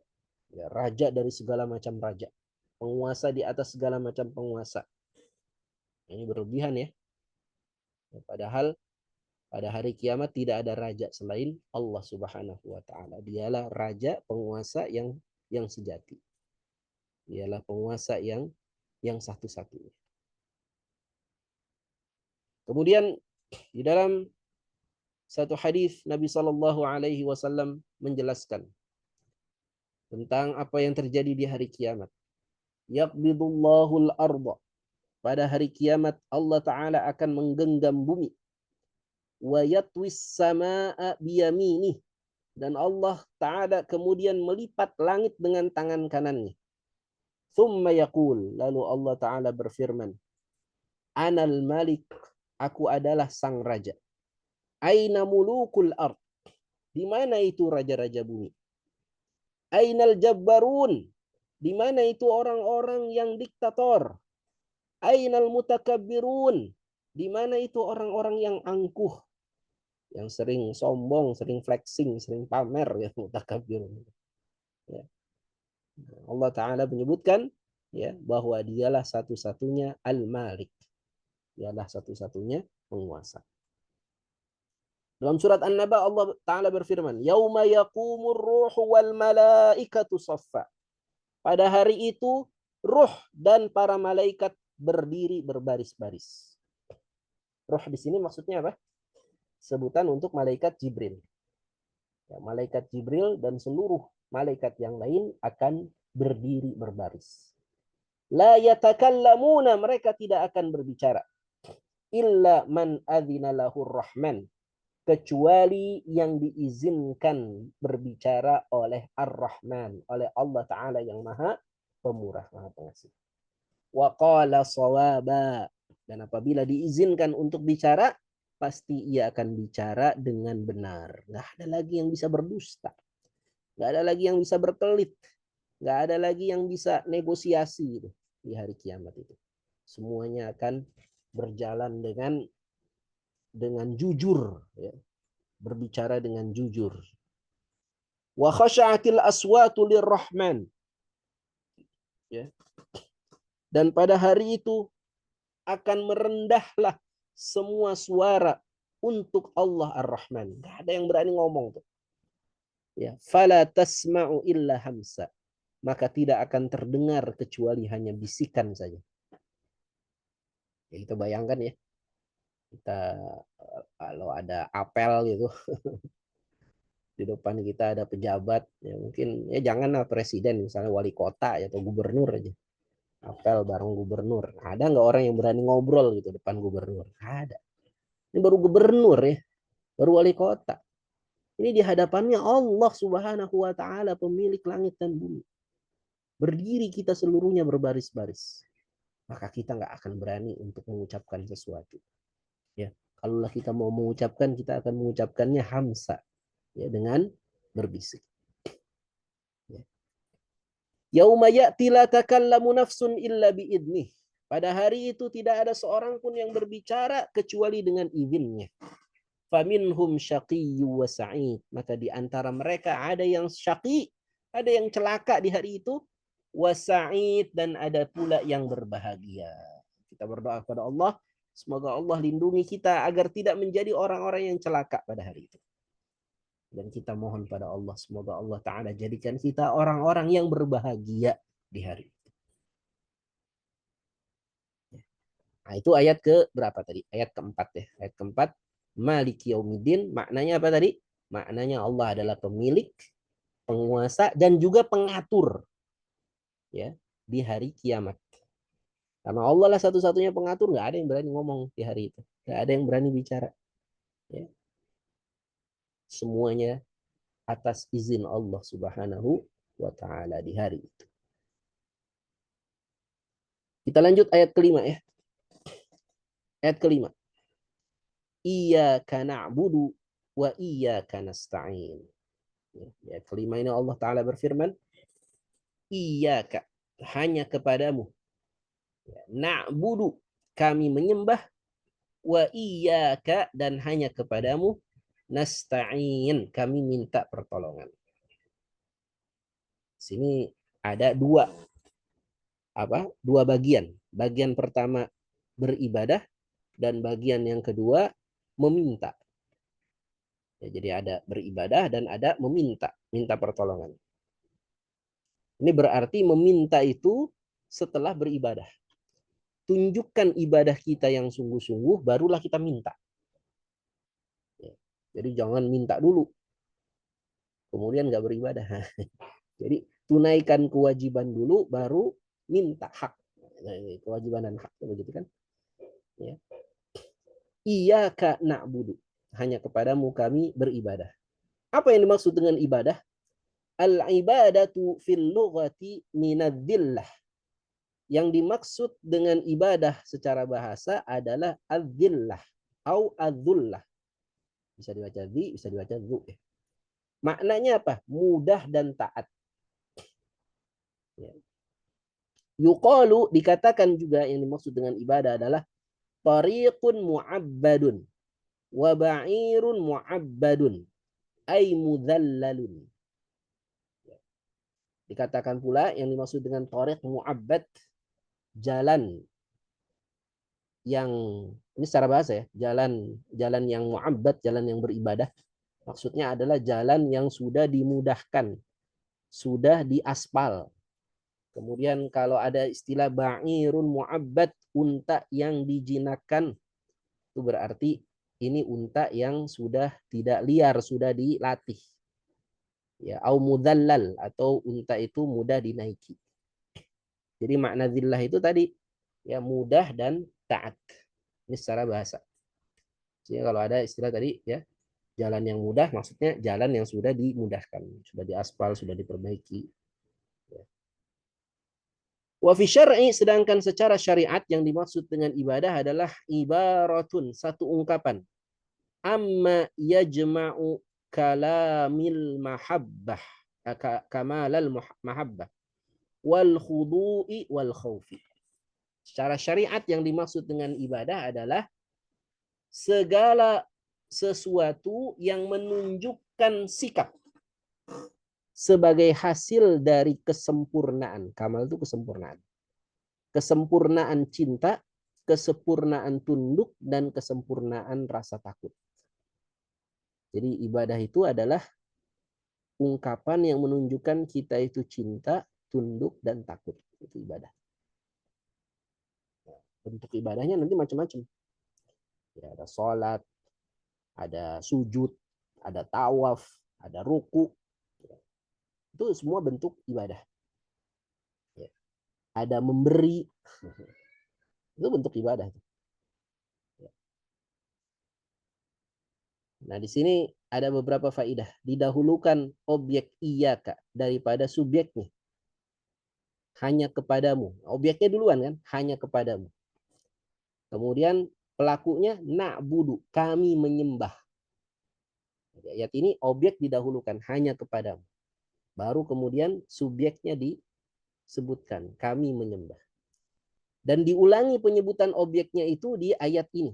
Ya, raja dari segala macam raja. Penguasa di atas segala macam penguasa. Ini berlebihan ya. Padahal pada hari kiamat tidak ada raja selain Allah Subhanahu wa taala. Dialah raja penguasa yang sejati. Dialah penguasa yang satu-satunya. Kemudian di dalam satu hadis Nabi Shallallahu alaihi wasallam menjelaskan tentang apa yang terjadi di hari kiamat. Yaqbidullahul arda. Pada hari kiamat Allah taala akan menggenggam bumi. Wa yatwis samaa biyaminih. Dan Allah taala kemudian melipat langit dengan tangan kanannya. Thumma yaqul, lalu Allah taala berfirman, Anal Malik, aku adalah sang raja. Aina mulukul ard. Di mana itu raja-raja bumi? Ainal jabbarun. Di mana itu orang-orang yang diktator? Ainal mutakabbirun. Di mana itu orang-orang yang angkuh, yang sering sombong, sering flexing, sering pamer, ya, mutakabbirun. Ya. Allah Ta'ala menyebutkan ya bahwa dialah satu-satunya Al-Malik. Dialah satu-satunya penguasa. Dalam surat An-Naba Allah Ta'ala berfirman, Yauma yaqumur ruhu wal malaikatu saffa. Pada hari itu, ruh dan para malaikat berdiri berbaris-baris. Ruh di sini maksudnya apa? Sebutan untuk malaikat Jibril. Ya, malaikat Jibril dan seluruh malaikat yang lain akan berdiri berbaris. La yatakallamuna, mereka tidak akan berbicara. Illa man adzina lahur rahman, kecuali yang diizinkan berbicara oleh Ar-Rahman, oleh Allah Ta'ala yang maha pemurah, maha pengasih. Wa qala shawaba, dan apabila diizinkan untuk bicara, pasti ia akan bicara dengan benar. Nggak ada lagi yang bisa berdusta. Nggak ada lagi yang bisa berkelit. Nggak ada lagi yang bisa negosiasi di hari kiamat itu. Semuanya akan berjalan dengan jujur, ya. Berbicara dengan jujur. Wa khasha'atil aswatu lirrahman. Ya. Dan pada hari itu akan merendahlah semua suara untuk Allah Ar-Rahman. Enggak ada yang berani ngomong tuh. Ya, fala tasma'u illa hamsa. Maka tidak akan terdengar kecuali hanya bisikan saja. Ya, kita bayangkan ya. Kita kalau ada apel gitu di depan kita ada pejabat, ya mungkin ya janganlah presiden, misalnya wali kota ya, atau gubernur aja, apel bareng gubernur. Ada nggak orang yang berani ngobrol gitu depan gubernur? Ada. Ini baru gubernur ya, baru wali kota. Ini di hadapannya Allah Subhanahu wa Ta'ala, pemilik langit dan bumi. Berdiri kita seluruhnya berbaris-baris. Maka kita nggak akan berani untuk mengucapkan sesuatu. Ya, kalaulah kita mau mengucapkan, kita akan mengucapkannya hamsa, ya, dengan berbisik. Yauma ya'ti la takallamu nafsun illa biidnih. Pada hari itu tidak ada seorang pun yang berbicara kecuali dengan izinnya. Faminhum syaqiyyu wa sa'id. Maka di antara mereka ada yang syaqi, ada yang celaka di hari itu, wa sa'id, dan ada pula yang berbahagia. Kita berdoa kepada Allah, semoga Allah lindungi kita agar tidak menjadi orang-orang yang celaka pada hari itu. Dan kita mohon pada Allah, semoga Allah Ta'ala jadikan kita orang-orang yang berbahagia di hari itu. Nah, itu ayat ke berapa tadi? Ayat keempat ya. Ayat keempat, Maliki Yaumiddin, maknanya apa tadi? Maknanya Allah adalah pemilik, penguasa, dan juga pengatur, ya, di hari kiamat. Karena Allah lah satu-satunya pengatur, nggak ada yang berani ngomong di hari itu. Nggak ada yang berani bicara. Ya. Semuanya atas izin Allah Subhanahu wa Ta'ala di hari itu. Kita lanjut ayat kelima ya. Ayat kelima. iyyaka na'budu wa iyyaka nasta'in. Ya, kelima ini Allah Ta'ala berfirman, iyyaka, hanya kepadamu. Ya, na'budu, kami menyembah, wa iyyaka, dan hanya kepadamu, nasta'in, kami minta pertolongan. Sini ada dua bagian. Bagian pertama beribadah dan bagian yang kedua meminta. Ya, jadi ada beribadah dan ada minta pertolongan. Ini berarti meminta itu setelah beribadah. Tunjukkan ibadah kita yang sungguh-sungguh, barulah kita minta. Ya, jadi jangan minta dulu, kemudian nggak beribadah. Jadi tunaikan kewajiban dulu, baru minta hak. Nah, ini kewajiban dan hak, begitu kan? Ya. Iyyaka na'budu, hanya kepadamu kami beribadah. Apa yang dimaksud dengan ibadah? Al-ibadatu fil lughati minadzillah. Yang dimaksud dengan ibadah secara bahasa adalah adzillah atau adzullah. Bisa dibaca di, bisa dibaca zu. Maknanya apa? Mudah dan taat. Ya. Yuqalu, dikatakan juga yang dimaksud dengan ibadah adalah tariqun mu'abbadun wa ba'irun mu'abbadun ay mudhallalun. Dikatakan pula yang dimaksud dengan tariq mu'abbad, jalan yang, ini secara bahasa ya, jalan yang mu'abbad, jalan yang beribadah. Maksudnya adalah jalan yang sudah dimudahkan, sudah diaspal. Kemudian kalau ada istilah ba'irun mu'abbad, unta yang dijinakkan, itu berarti ini unta yang sudah tidak liar, sudah dilatih. Ya, au mudallal, atau unta itu mudah dinaiki. Jadi makna zillah itu tadi ya, mudah dan taat. Ini secara bahasa. Jadi kalau ada istilah tadi ya, jalan yang mudah, maksudnya jalan yang sudah dimudahkan, sudah diaspal, sudah diperbaiki. Wa fi syar'i, sedangkan secara syariat yang dimaksud dengan ibadah adalah ibaratun, satu ungkapan, amma yajma'u kalamil mahabbah, kamalal mahabbah wal khudu'i wal khaufi. Secara syariat yang dimaksud dengan ibadah adalah segala sesuatu yang menunjukkan sikap sebagai hasil dari kesempurnaan. Kamal itu kesempurnaan. Kesempurnaan cinta, kesempurnaan tunduk, dan kesempurnaan rasa takut. Jadi ibadah itu adalah ungkapan yang menunjukkan kita itu cinta, tunduk, dan takut. Itu ibadah. Bentuk ibadahnya nanti macam-macam. Ya, ada sholat, ada sujud, ada tawaf, ada ruku. Itu semua bentuk ibadah. Ya. Ada memberi. Itu bentuk ibadah. Nah, di sini ada beberapa faidah. Didahulukan objek iyyaka daripada subjeknya. Hanya kepadamu. Objeknya duluan kan? Hanya kepadamu. Kemudian pelakunya na'budu, kami menyembah. Ayat ini objek didahulukan, hanya kepadamu. Baru kemudian subjeknya disebutkan, kami menyembah. Dan diulangi penyebutan objeknya itu di ayat ini.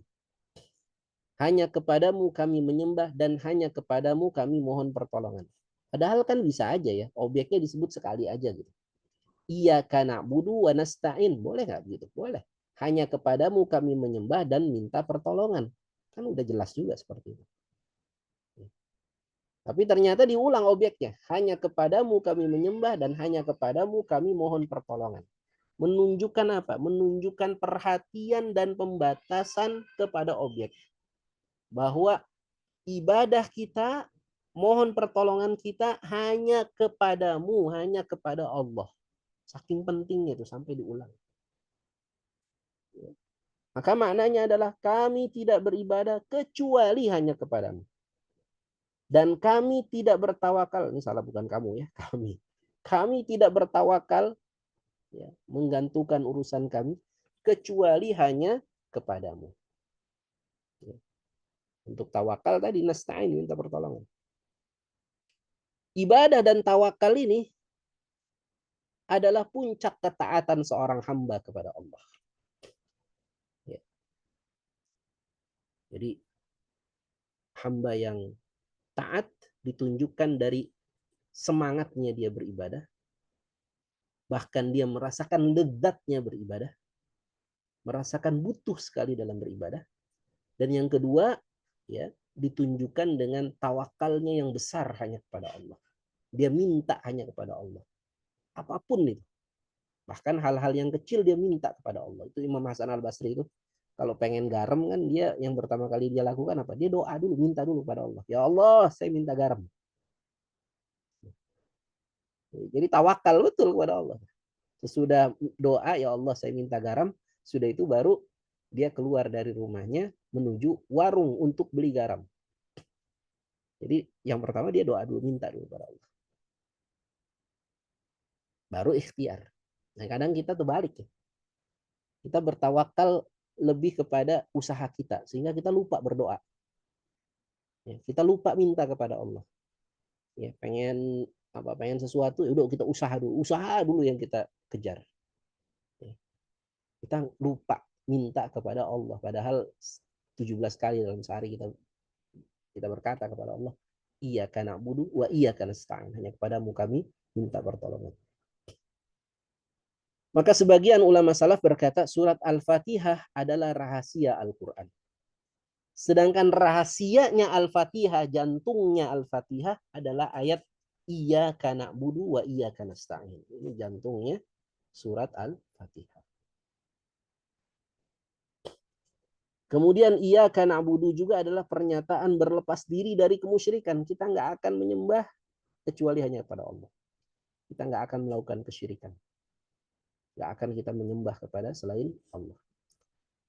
Hanya kepadamu kami menyembah dan hanya kepadamu kami mohon pertolongan. Padahal kan bisa aja ya, objeknya disebut sekali aja gitu. Iyyaka na'budu wa nasta'in. Boleh nggak begitu? Boleh. Hanya kepadamu kami menyembah dan minta pertolongan. Kan udah jelas juga seperti itu. Tapi ternyata diulang objeknya. Hanya kepadamu kami menyembah dan hanya kepadamu kami mohon pertolongan. Menunjukkan apa? Menunjukkan perhatian dan pembatasan kepada objek. Bahwa ibadah kita, mohon pertolongan kita hanya kepadamu, hanya kepada Allah. Saking pentingnya itu sampai diulang. Maka maknanya adalah kami tidak beribadah kecuali hanya kepadamu. Dan kami tidak bertawakal, ini salah bukan kamu ya, kami. Kami tidak bertawakal, ya, menggantungkan urusan kami kecuali hanya kepadamu. Ya. Untuk tawakal tadi nasta'in, minta pertolongan. Ibadah dan tawakal ini adalah puncak ketaatan seorang hamba kepada Allah. Ya. Jadi hamba yang taat ditunjukkan dari semangatnya dia beribadah, bahkan dia merasakan lezatnya beribadah, merasakan butuh sekali dalam beribadah. Dan yang kedua, ya, ditunjukkan dengan tawakalnya yang besar hanya kepada Allah. Dia minta hanya kepada Allah. Apapun itu. Bahkan hal-hal yang kecil dia minta kepada Allah. Itu Imam Hasan Al-Basri itu. Kalau pengen garam kan dia yang pertama kali dia lakukan apa? Dia doa dulu, minta dulu pada Allah. Ya Allah, saya minta garam. Jadi tawakal betul kepada Allah. Sesudah doa, ya Allah saya minta garam. Sudah itu baru dia keluar dari rumahnya menuju warung untuk beli garam. Jadi yang pertama dia doa dulu, minta dulu pada Allah. Baru ikhtiar. Nah kadang kita terbalik ya. Kita bertawakal lebih kepada usaha kita sehingga kita lupa berdoa. Ya, kita lupa minta kepada Allah. Ya, pengen sesuatu, ya udah kita usaha dulu yang kita kejar. Ya. Kita lupa minta kepada Allah, padahal 17 kali dalam sehari kita berkata kepada Allah, iyyaka na'budu wa iyyaka nasta'in, hanya kepadamu kami minta pertolongan. Maka sebagian ulama salaf berkata surat Al-Fatihah adalah rahasia Al-Quran. Sedangkan rahasianya Al-Fatihah, jantungnya Al-Fatihah adalah ayat iyyaka na'budu wa iyyaka nasta'in. Ini jantungnya surat Al-Fatihah. Kemudian iyyaka na'budu juga adalah pernyataan berlepas diri dari kemusyrikan. Kita nggak akan menyembah kecuali hanya kepada Allah. Kita nggak akan melakukan kesyirikan. Nggak akan kita menyembah kepada selain Allah.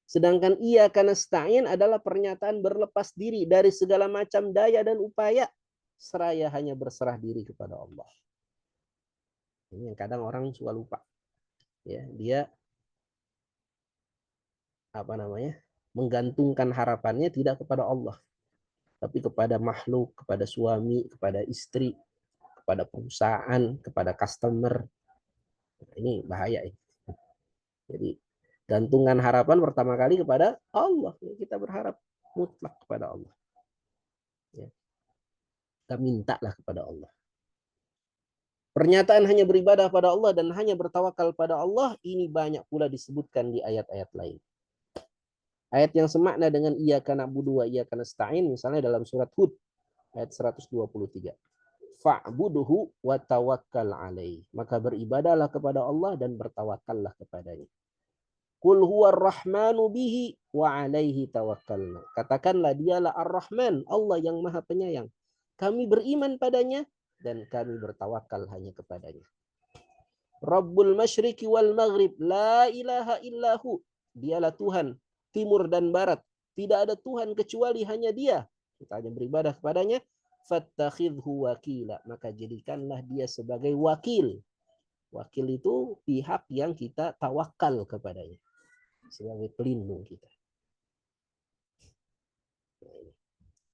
Sedangkan iyyaka nasta'in adalah pernyataan berlepas diri dari segala macam daya dan upaya, seraya hanya berserah diri kepada Allah. Ini yang kadang orang suka lupa. Ya, dia menggantungkan harapannya tidak kepada Allah, tapi kepada makhluk, kepada suami, kepada istri, kepada perusahaan, kepada customer. Ini bahaya ya. Jadi gantungan harapan pertama kali kepada Allah. Kita berharap mutlak kepada Allah. Ya. Kita mintalah kepada Allah. Pernyataan hanya beribadah pada Allah dan hanya bertawakal pada Allah, ini banyak pula disebutkan di ayat-ayat lain. Ayat yang semakna dengan iyyaka na'budu wa iyyaka nasta'in, misalnya dalam surat Hud ayat 123. Fa'buduhu wa tawakkal alaih. Maka beribadahlah kepada Allah dan bertawakallah kepadanya. Qul huwar rahmanu bihi wa alaihi tawakkalna. Katakanlah dialah Ar-Rahman, Allah yang Maha Penyayang. Kami beriman padanya dan kami bertawakal hanya kepadanya. Rabbul masyriqi wal maghrib la ilaha illahu. Dialah Tuhan timur dan barat. Tidak ada Tuhan kecuali hanya Dia. Kita hanya beribadah kepadanya. Fattakhidhu wakila. Maka jadikanlah dia sebagai wakil. Wakil itu pihak yang kita tawakal kepadanya. Sebagai pelindung kita.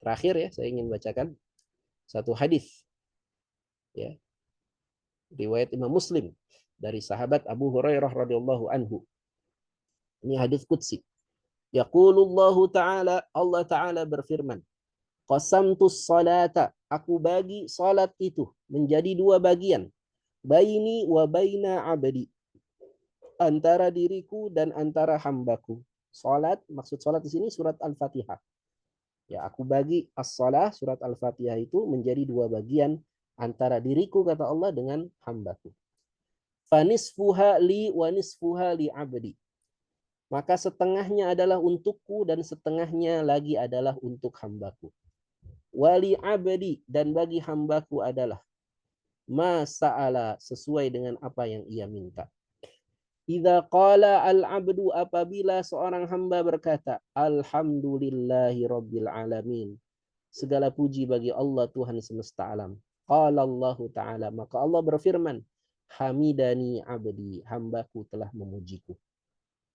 Terakhir ya, saya ingin bacakan satu hadis. Ya. Riwayat Imam Muslim dari sahabat Abu Hurairah radhiyallahu anhu. Ini hadis qudsi. Yaqulullahu ta'ala, Allah Ta'ala berfirman, qasamtus salata, aku bagi salat itu menjadi dua bagian. Baini wa baina abdi, antara diriku dan antara hambaku. Salat, maksud salat di sini surat Al-Fatihah. Ya, aku bagi as-salah surat Al-Fatihah itu menjadi dua bagian antara diriku kata Allah dengan hambaku. Fanisfuha li wa nisfuha li abdi. Maka setengahnya adalah untukku dan setengahnya lagi adalah untuk hambaku. Wali abdi, dan bagi hambaku adalah ma sa'ala, sesuai dengan apa yang ia minta. Idza qala al-'abdu, apabila seorang hamba berkata, alhamdulillahi rabbil alamin, segala puji bagi Allah Tuhan semesta alam. Qala Allah Ta'ala, maka Allah berfirman, hamidani abdi, hambaku telah memujiku.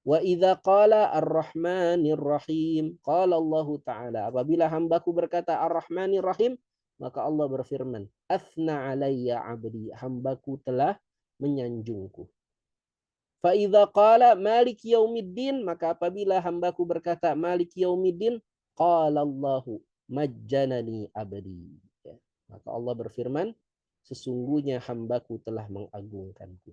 Wa idza qala ar-Rahmanir Rahim, qala Allah Ta'ala, apabila hambaku berkata Ar-Rahmanir Rahim, maka Allah berfirman, Athna alayya abdi, hambaku telah menyanjungku. Fa idza qala Malik Yaumiddin, maka apabila hambaku berkata Malik Yaumiddin, qala Allahu majjanani abdi. Ya. Maka Allah berfirman, sesungguhnya hambaku telah mengagungkanku.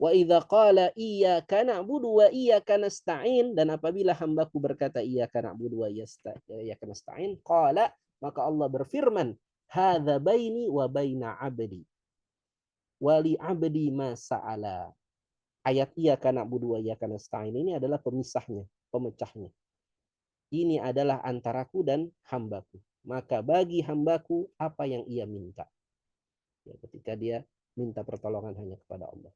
Wa idza qala iyyaka na'budu wa iyyaka nasta'in, dan apabila hambaku berkata iyyaka na'budu wa iyyaka nasta'in, qala, maka Allah berfirman, hadza baini wa baina 'abdi wa li 'abdi ma sa'ala. Ayat iyyaka na'budu wa iyyaka nasta'in ini adalah pemisahnya, pemecahnya. Ini adalah antaraku dan hambaku. Maka bagi hambaku apa yang ia minta. Ya, ketika dia minta pertolongan hanya kepada Allah.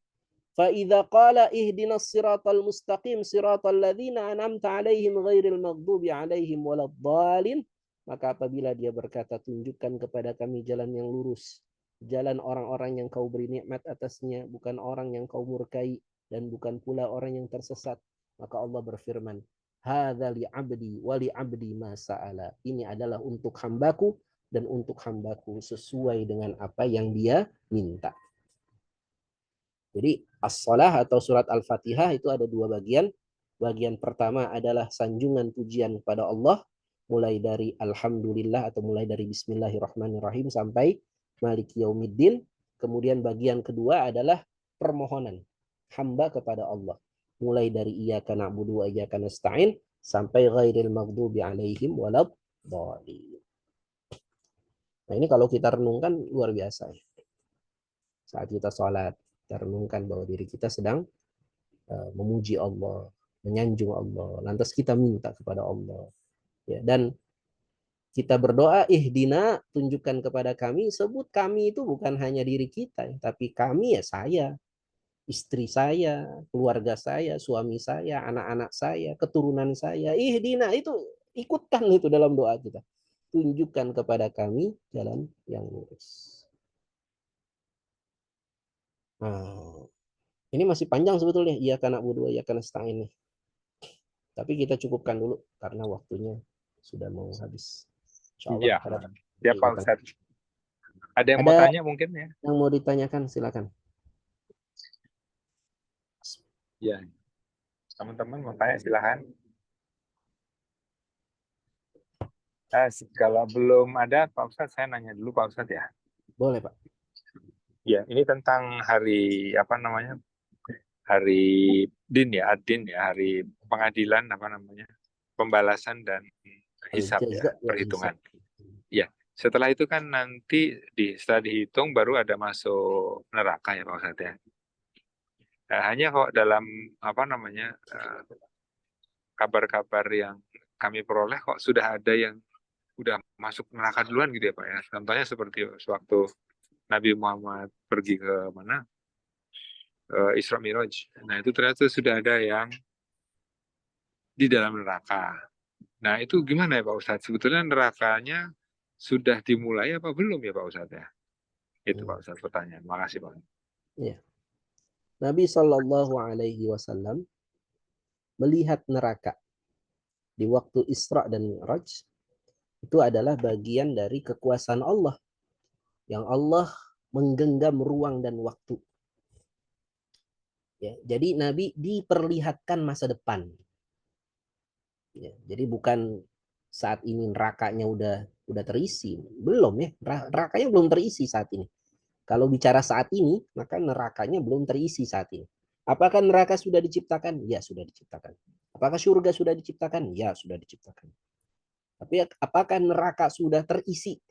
فَإِذَا قَالَ اهْدِنَا الصِّرَاطَ الْمُسْتَقِيمَ صِرَاطَ الَّذِينَ أَنْعَمْتَ عَلَيْهِمْ غَيْرِ الْمَغْضُوبِ عَلَيْهِمْ وَلَا الضَّالِّينَ, maka apabila dia berkata, tunjukkan kepada kami jalan yang lurus, jalan orang-orang yang kau beri nikmat atasnya, bukan orang yang kau murkai, dan bukan pula orang yang tersesat, maka Allah berfirman, hadza li 'abdi wa li 'abdi ma sa'ala. Ini adalah untuk hambaku dan untuk hambaku sesuai dengan apa yang dia minta. Jadi as-salah atau surat Al-Fatihah itu ada dua bagian. Bagian pertama adalah sanjungan pujian kepada Allah, mulai dari Alhamdulillah atau mulai dari Bismillahirrahmanirrahim sampai Maliki Yaumiddin. Kemudian bagian kedua adalah permohonan hamba kepada Allah, mulai dari Iyyaka na'budu wa iyyaka nasta'in sampai ghairil maghdubi 'alaihim waladdallin. Nah, ini kalau kita renungkan luar biasa. Saat kita sholat, kita renungkan bahwa diri kita sedang memuji Allah, menyanjung Allah. Lantas kita minta kepada Allah. Ya, dan kita berdoa, ihdina, tunjukkan kepada kami. Sebut kami itu bukan hanya diri kita, tapi kami ya saya, istri saya, keluarga saya, suami saya, anak-anak saya, keturunan saya. Ihdina itu ikutkan itu dalam doa kita. Tunjukkan kepada kami jalan yang lurus. Nah, ini masih panjang sebetulnya. Iyyaka na'budu wa iyyaka nasta'in nih. Tapi kita cukupkan dulu karena waktunya sudah mau habis. Iya. Ya Pak Ustadz. Ada yang mau tanya mungkin ya? Yang mau ditanyakan silakan. Ya. Teman-teman mau tanya silakan. Kalau belum ada Pak Ustadz, saya nanya dulu Pak Ustadz ya. Boleh Pak. Ya, ini tentang hari apa namanya? Hari Din ya, Ad-Din ya, hari pengadilan apa namanya? Pembalasan dan hisab ya, perhitungan. Ya, setelah itu kan nanti setelah dihitung baru ada masuk neraka ya Pak Ustadz ya. Hanya kok dalam apa namanya kabar-kabar yang kami peroleh kok sudah ada yang udah masuk neraka duluan gitu ya Pak ya. Contohnya seperti sewaktu Nabi Muhammad pergi ke mana? Isra Miraj. Nah, itu ternyata sudah ada yang di dalam neraka. Nah, itu gimana ya Pak Ustadz? Sebetulnya nerakanya sudah dimulai apa belum ya Pak Ustadz ya? Itu Pak Ustadz pertanyaan. Makasih Pak. Ya. Nabi SAW melihat neraka di waktu Isra dan Mi'raj itu adalah bagian dari kekuasaan Allah, yang Allah menggenggam ruang dan waktu. Ya, jadi Nabi diperlihatkan masa depan. Ya, jadi bukan saat ini nerakanya udah terisi, belum ya, nerakanya belum terisi saat ini. Kalau bicara saat ini, maka nerakanya belum terisi saat ini. Apakah neraka sudah diciptakan? Ya, sudah diciptakan. Apakah surga sudah diciptakan? Ya, sudah diciptakan. Tapi apakah neraka sudah terisi?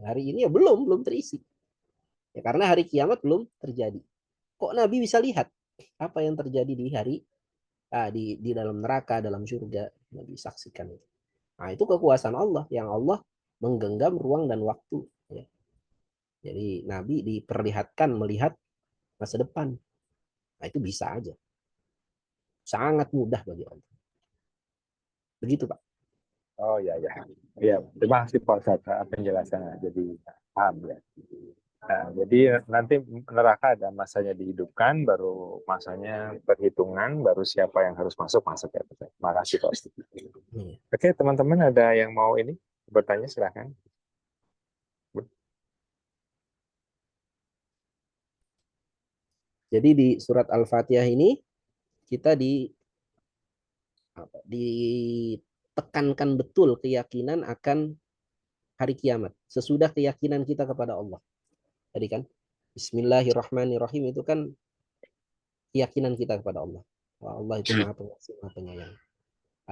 Hari ini ya belum terisi. Ya, karena hari kiamat belum terjadi. Kok Nabi bisa lihat apa yang terjadi di hari di dalam neraka, dalam surga? Nabi saksikan itu. Nah, itu kekuasaan Allah yang Allah menggenggam ruang dan waktu. Ya. Jadi Nabi diperlihatkan melihat masa depan. Nah, itu bisa aja. Sangat mudah bagi Allah. Begitu Pak. Oh ya ya. Ya, terima kasih Pak Ustadz penjelasannya. Jadi paham ya. Nah, jadi Jadi nanti neraka ada masanya dihidupkan, baru masanya perhitungan, baru siapa yang harus masuk ya. Makasih Pak Ustaz. Iya. Oke, teman-teman ada yang mau ini bertanya silahkan. Jadi di surat Al-Fatihah ini kita ditekankan betul keyakinan akan hari kiamat. Sesudah keyakinan kita kepada Allah. Tadi kan Bismillahirrahmanirrahim itu kan keyakinan kita kepada Allah. Allah itu Maha Pengasih, Maha Penyayang.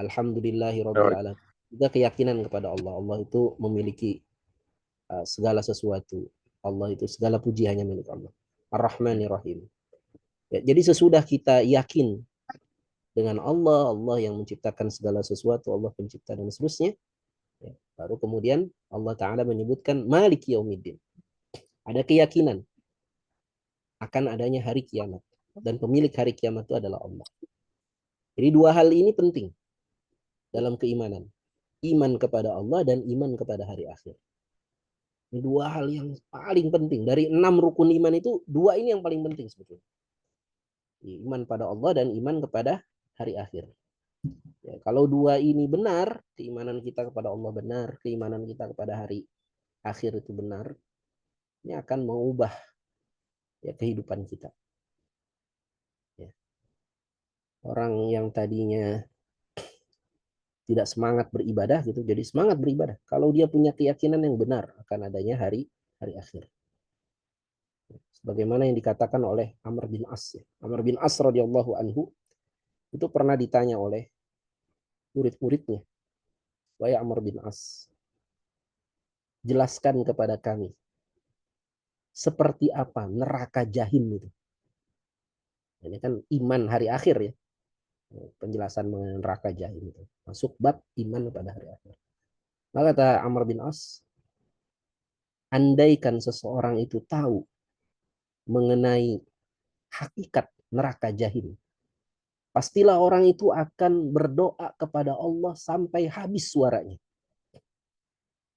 Alhamdulillahirabbil alamin. Juga keyakinan kepada Allah. Allah itu memiliki segala sesuatu. Allah itu segala puji hanya milik Allah. Ar-Rahmanir-Rahim. Ya, jadi sesudah kita yakin dengan Allah, Allah yang menciptakan segala sesuatu, Allah pencipta dan seterusnya, ya, baru kemudian Allah Ta'ala menyebutkan Maliki Yaumiddin. Ada keyakinan akan adanya hari kiamat. Dan pemilik hari kiamat itu adalah Allah. Jadi dua hal ini penting dalam keimanan. Iman kepada Allah dan iman kepada hari akhir. Ini dua hal yang paling penting. Dari 6 rukun iman itu, dua ini yang paling penting sebetulnya. Iman pada Allah dan iman kepada hari akhir. Ya, kalau dua ini benar, keimanan kita kepada Allah benar, keimanan kita kepada hari akhir itu benar, ini akan mengubah ya kehidupan kita. Ya. Orang yang tadinya tidak semangat beribadah gitu, jadi semangat beribadah. Kalau dia punya keyakinan yang benar akan adanya hari akhir. Sebagaimana yang dikatakan oleh Amr bin As. Amr bin As radhiyallahu anhu itu pernah ditanya oleh murid-muridnya, wahai Amr bin As, jelaskan kepada kami seperti apa neraka jahim itu. Ini kan iman hari akhir ya. Penjelasan mengenai neraka jahim itu. Masuk bab iman pada hari akhir. Maka kata Amr bin As, andaikan seseorang itu tahu mengenai hakikat neraka jahim, pastilah orang itu akan berdoa kepada Allah sampai habis suaranya.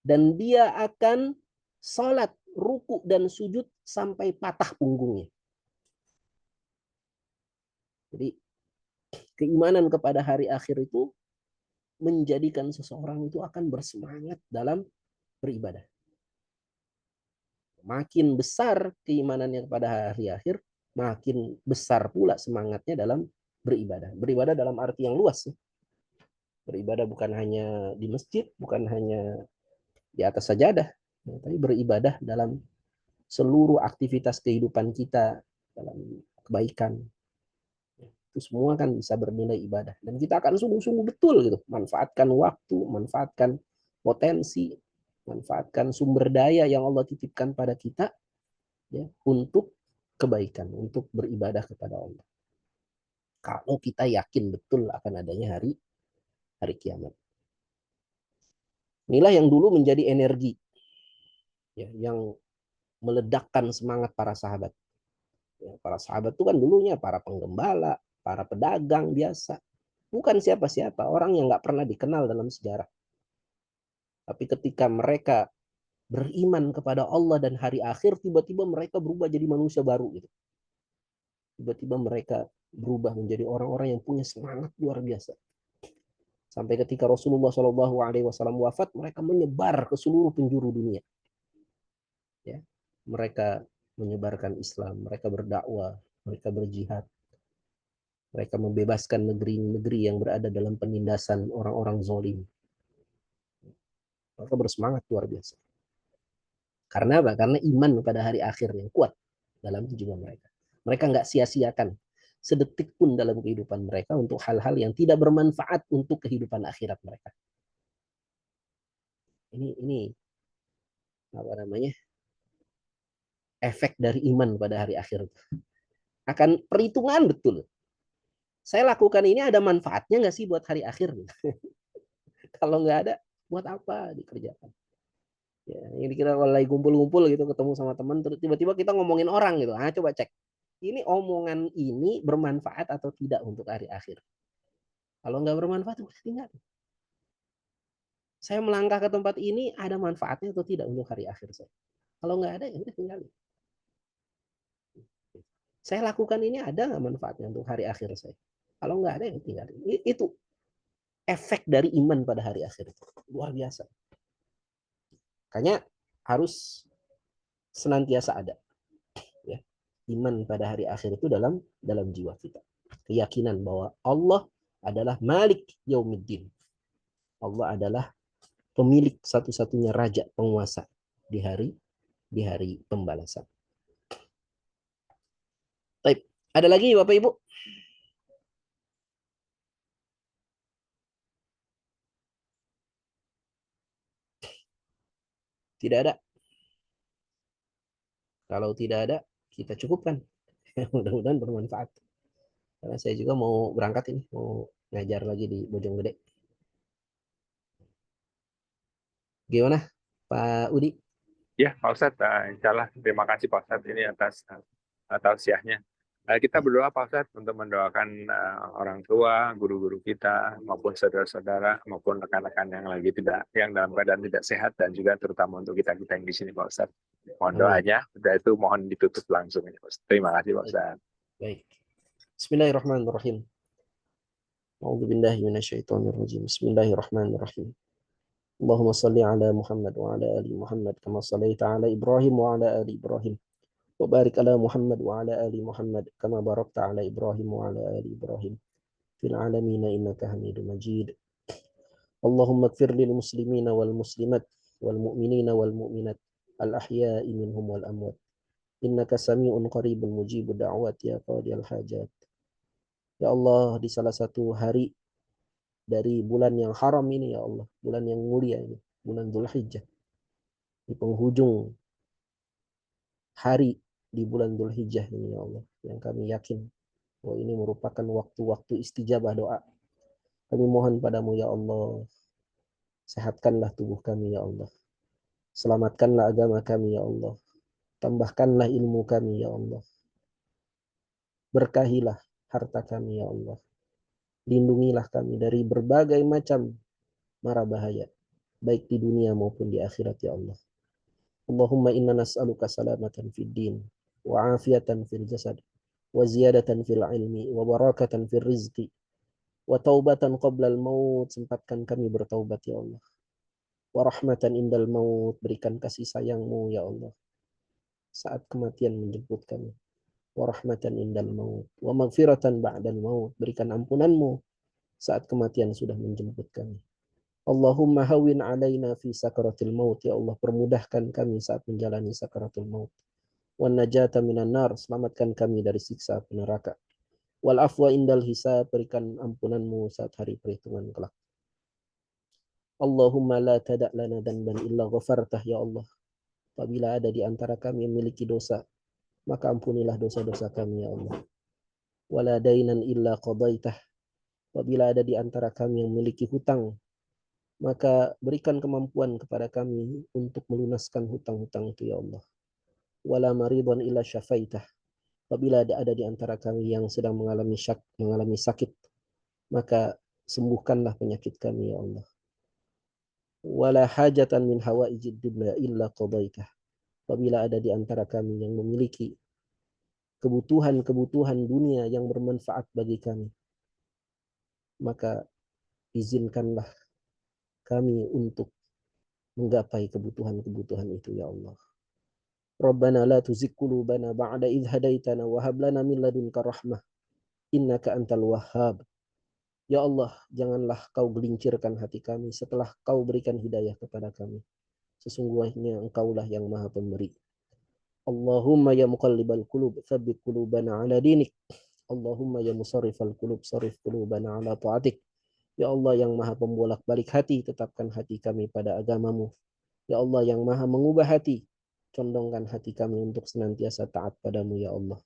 Dan dia akan sholat, ruku dan sujud sampai patah punggungnya. Jadi keimanan kepada hari akhir itu menjadikan seseorang itu akan bersemangat dalam beribadah. Makin besar keimanannya kepada hari akhir, makin besar pula semangatnya dalam beribadah. Beribadah dalam arti yang luas. Beribadah bukan hanya di masjid, bukan hanya di atas sajadah, tapi beribadah dalam seluruh aktivitas kehidupan kita, dalam kebaikan. Itu semua kan bisa bernilai ibadah. Dan kita akan sungguh-sungguh betul gitu. Manfaatkan waktu, manfaatkan potensi, manfaatkan sumber daya yang Allah titipkan pada kita ya, untuk kebaikan, untuk beribadah kepada Allah. Kalau kita yakin betul akan adanya hari kiamat. Inilah yang dulu menjadi energi ya, yang meledakkan semangat para sahabat. Ya, para sahabat itu kan dulunya para penggembala, para pedagang biasa. Bukan siapa-siapa, orang yang nggak pernah dikenal dalam sejarah. Tapi ketika mereka beriman kepada Allah dan hari akhir, tiba-tiba mereka berubah jadi manusia baru gitu. Tiba-tiba mereka berubah menjadi orang-orang yang punya semangat luar biasa. Sampai ketika Rasulullah SAW wafat, mereka menyebar ke seluruh penjuru dunia. Ya, mereka menyebarkan Islam, mereka berdakwah, mereka berjihad, mereka membebaskan negeri-negeri yang berada dalam penindasan orang-orang zalim. Mereka bersemangat luar biasa. Karena apa? Karena iman pada hari akhir yang kuat dalam jiwa mereka. Mereka nggak sia-siakan sedetik pun dalam kehidupan mereka untuk hal-hal yang tidak bermanfaat untuk kehidupan akhirat mereka. Ini apa namanya? Efek dari iman pada hari akhir. Akan perhitungan betul. Saya lakukan ini ada manfaatnya nggak sih buat hari akhir? Kalau nggak ada, buat apa dikerjakan? Ya, ini kita kalau lagi kumpul-kumpul gitu ketemu sama teman, terus tiba-tiba kita ngomongin orang gitu. Ah, coba cek. Ini omongan ini bermanfaat atau tidak untuk hari akhir? Kalau nggak bermanfaat, udah tinggal. Saya melangkah ke tempat ini ada manfaatnya atau tidak untuk hari akhir saya? Kalau nggak ada, ya udah tinggal. Saya lakukan ini ada nggak manfaatnya untuk hari akhir saya? Kalau nggak ada, yang tinggal. Itu efek dari iman pada hari akhir itu. Luar biasa. Makanya harus senantiasa ada. Ya. Iman pada hari akhir itu dalam jiwa kita. Keyakinan bahwa Allah adalah Malik Yaumiddin. Allah adalah pemilik satu-satunya raja, penguasa di hari pembalasan. Baik, ada lagi Bapak Ibu? Tidak ada. Kalau tidak ada, kita cukupkan. Mudah-mudahan bermanfaat. Karena saya juga mau berangkat ini, mau ngajar lagi di Bojonggede. Gimana, Pak Udi? Ya, Pak Ustadz, insya Allah terima kasih Pak Ustadz ini atas tausiahnya. Kita berdoa Pak Ustadz untuk mendoakan orang tua, guru-guru kita, maupun saudara-saudara, maupun rekan-rekan yang lagi yang dalam keadaan tidak sehat, dan juga terutama untuk kita-kita yang di sini Pak Ustadz. Mohon doanya, sudah itu mohon ditutup langsung ini Pak Ustadz. Terima kasih Pak Ustadz. Baik. Bismillahirrahmanirrahim. A'udzubillahi minasyaitonirrajim. Bismillahirrahmanirrahim. Allahumma salli ala Muhammad wa ala ali Muhammad kama shallaita ala Ibrahim wa ala ali Ibrahim. Wa barik ala Muhammad wa ala ali Muhammad kama barakta ala Ibrahim wa ala ali Ibrahim fil alamin innaka Hamidum Majid. Allahumma ighfir lil muslimina wal muslimat wal mu'minina wal mu'minat al ahya'i minhum wal amwat. Innaka sami'un qaribun mujibud da'wat ya qadiyal hajat. Ya Allah, di salah satu hari dari bulan yang haram ini ya Allah, bulan yang mulia ini, bulan Dzulhijjah, di penghujung hari di bulan Dzulhijjah ini ya Allah, yang kami yakin bahwa ini merupakan waktu-waktu istijabah doa. Kami mohon padamu ya Allah, sehatkanlah tubuh kami ya Allah, selamatkanlah agama kami ya Allah, tambahkanlah ilmu kami ya Allah, berkahilah harta kami ya Allah, lindungilah kami dari berbagai macam mara bahaya, baik di dunia maupun di akhirat ya Allah. Allahumma inna nas'aluka salamatan fid din, wa afiatan fil jasad, wa ziyadatan fil ilmi, wa barakatan fil rizqi, wa taubatan qabla al-maut, sempatkan kami bertaubat ya Allah. Wa rahmatan indal maut, berikan kasih sayangmu ya Allah saat kematian menjemput kami. Wa rahmatan indal maut, wa maghfiratan ba'dal maut, berikan ampunanmu saat kematian sudah menjemput kami. Allahumma hawin alaina fi sakaratil maut, ya Allah permudahkan kami saat menjalani sakaratul maut. Wan najata minan nar, selamatkan kami dari siksa api neraka. Wal afwa indal hisab, berikan ampunanmu saat hari perhitungan kelak. Allahumma la tada' lana dhanban illa ghafartah, ya Allah. Apabila ada di antara kami yang memiliki dosa, maka ampunilah dosa-dosa kami ya Allah. Wala dainan illa qadaitah. Apabila ada di antara kami yang memiliki hutang, maka berikan kemampuan kepada kami untuk melunaskan hutang-hutang itu ya Allah. Wala maridhan illa syafaitah. Apabila ada di antara kami yang sedang mengalami sakit, maka sembuhkanlah penyakit kami ya Allah. Wala hajatan min hawaijid dunya illa qadaitah. Apabila ada di antara kami yang memiliki kebutuhan-kebutuhan dunia yang bermanfaat bagi kami, maka izinkanlah kami untuk menggapai kebutuhan-kebutuhan itu ya Allah. Rabbana la tuzigh qulubana ba'da idh hadaitana wa hab lana min ladunka rahmah innaka antal wahhab. Ya Allah, janganlah kau gelincirkan hati kami setelah kau berikan hidayah kepada kami. Sesungguhnya engkaulah yang maha pemberi. Allahumma ya muqallibal qulub, tsabbit qulubana ala dinik. Allahumma ya musarrifal qulub, sarrif qulubana ala ta'atik. Ya Allah yang maha pembolak-balik hati, tetapkan hati kami pada agamamu. Ya Allah yang maha mengubah hati, condongkan hati kami untuk senantiasa taat padamu ya Allah.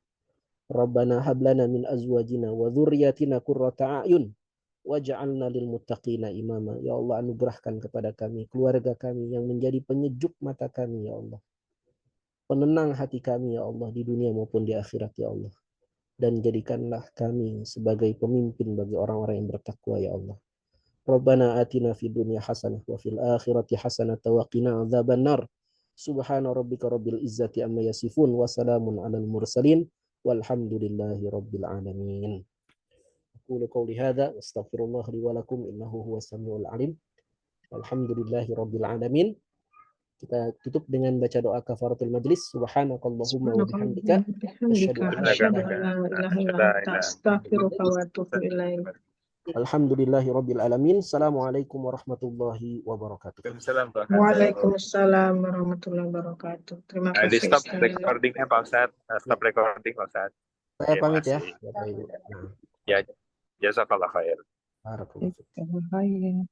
Rabbana hablana min azwajina wa dzurriyyatina qurrata a'yun waj'alna lil muttaqina imama. Ya Allah anugerahkan kepada kami keluarga kami yang menjadi penyejuk mata kami ya Allah. Penenang hati kami ya Allah di dunia maupun di akhirat ya Allah. Dan jadikanlah kami sebagai pemimpin bagi orang-orang yang bertakwa ya Allah. Rabbana atina fid dunya hasanah wa fil akhirati hasanah wa qina adzabannar. Subhana rabbika rabbil izzati amma yasifun wa salamun alal mursalin Walhamdulillahi rabbil alamin. Aqulu qawli hadza astaghfirullah li wa lakum innahu huwas samiul alim. Alhamdulillahi rabbil alamin. Kita tutup dengan baca doa kafaratul majlis. Subhanakallahumma wa bihamdika asyhadu an la Asyhadu ilaha an la ilaha illa La anta ilaha astaghfiruka wa atubu ilaik. Alhamdulillahi rabbil alamin. Assalamualaikum warahmatullahi wabarakatuh. Waalaikumsalam Pak. Waalaikumsalam warahmatullahi wabarakatuh. Terima Di kasih stop Ustaz. recordingnya Pak Ustadz. Stop recording Pak Ustadz. Saya Terima pamit ya, kasih. Bapak Ibu. Nah, Ya, jazakallah khair. barakallahu fiik. Baik.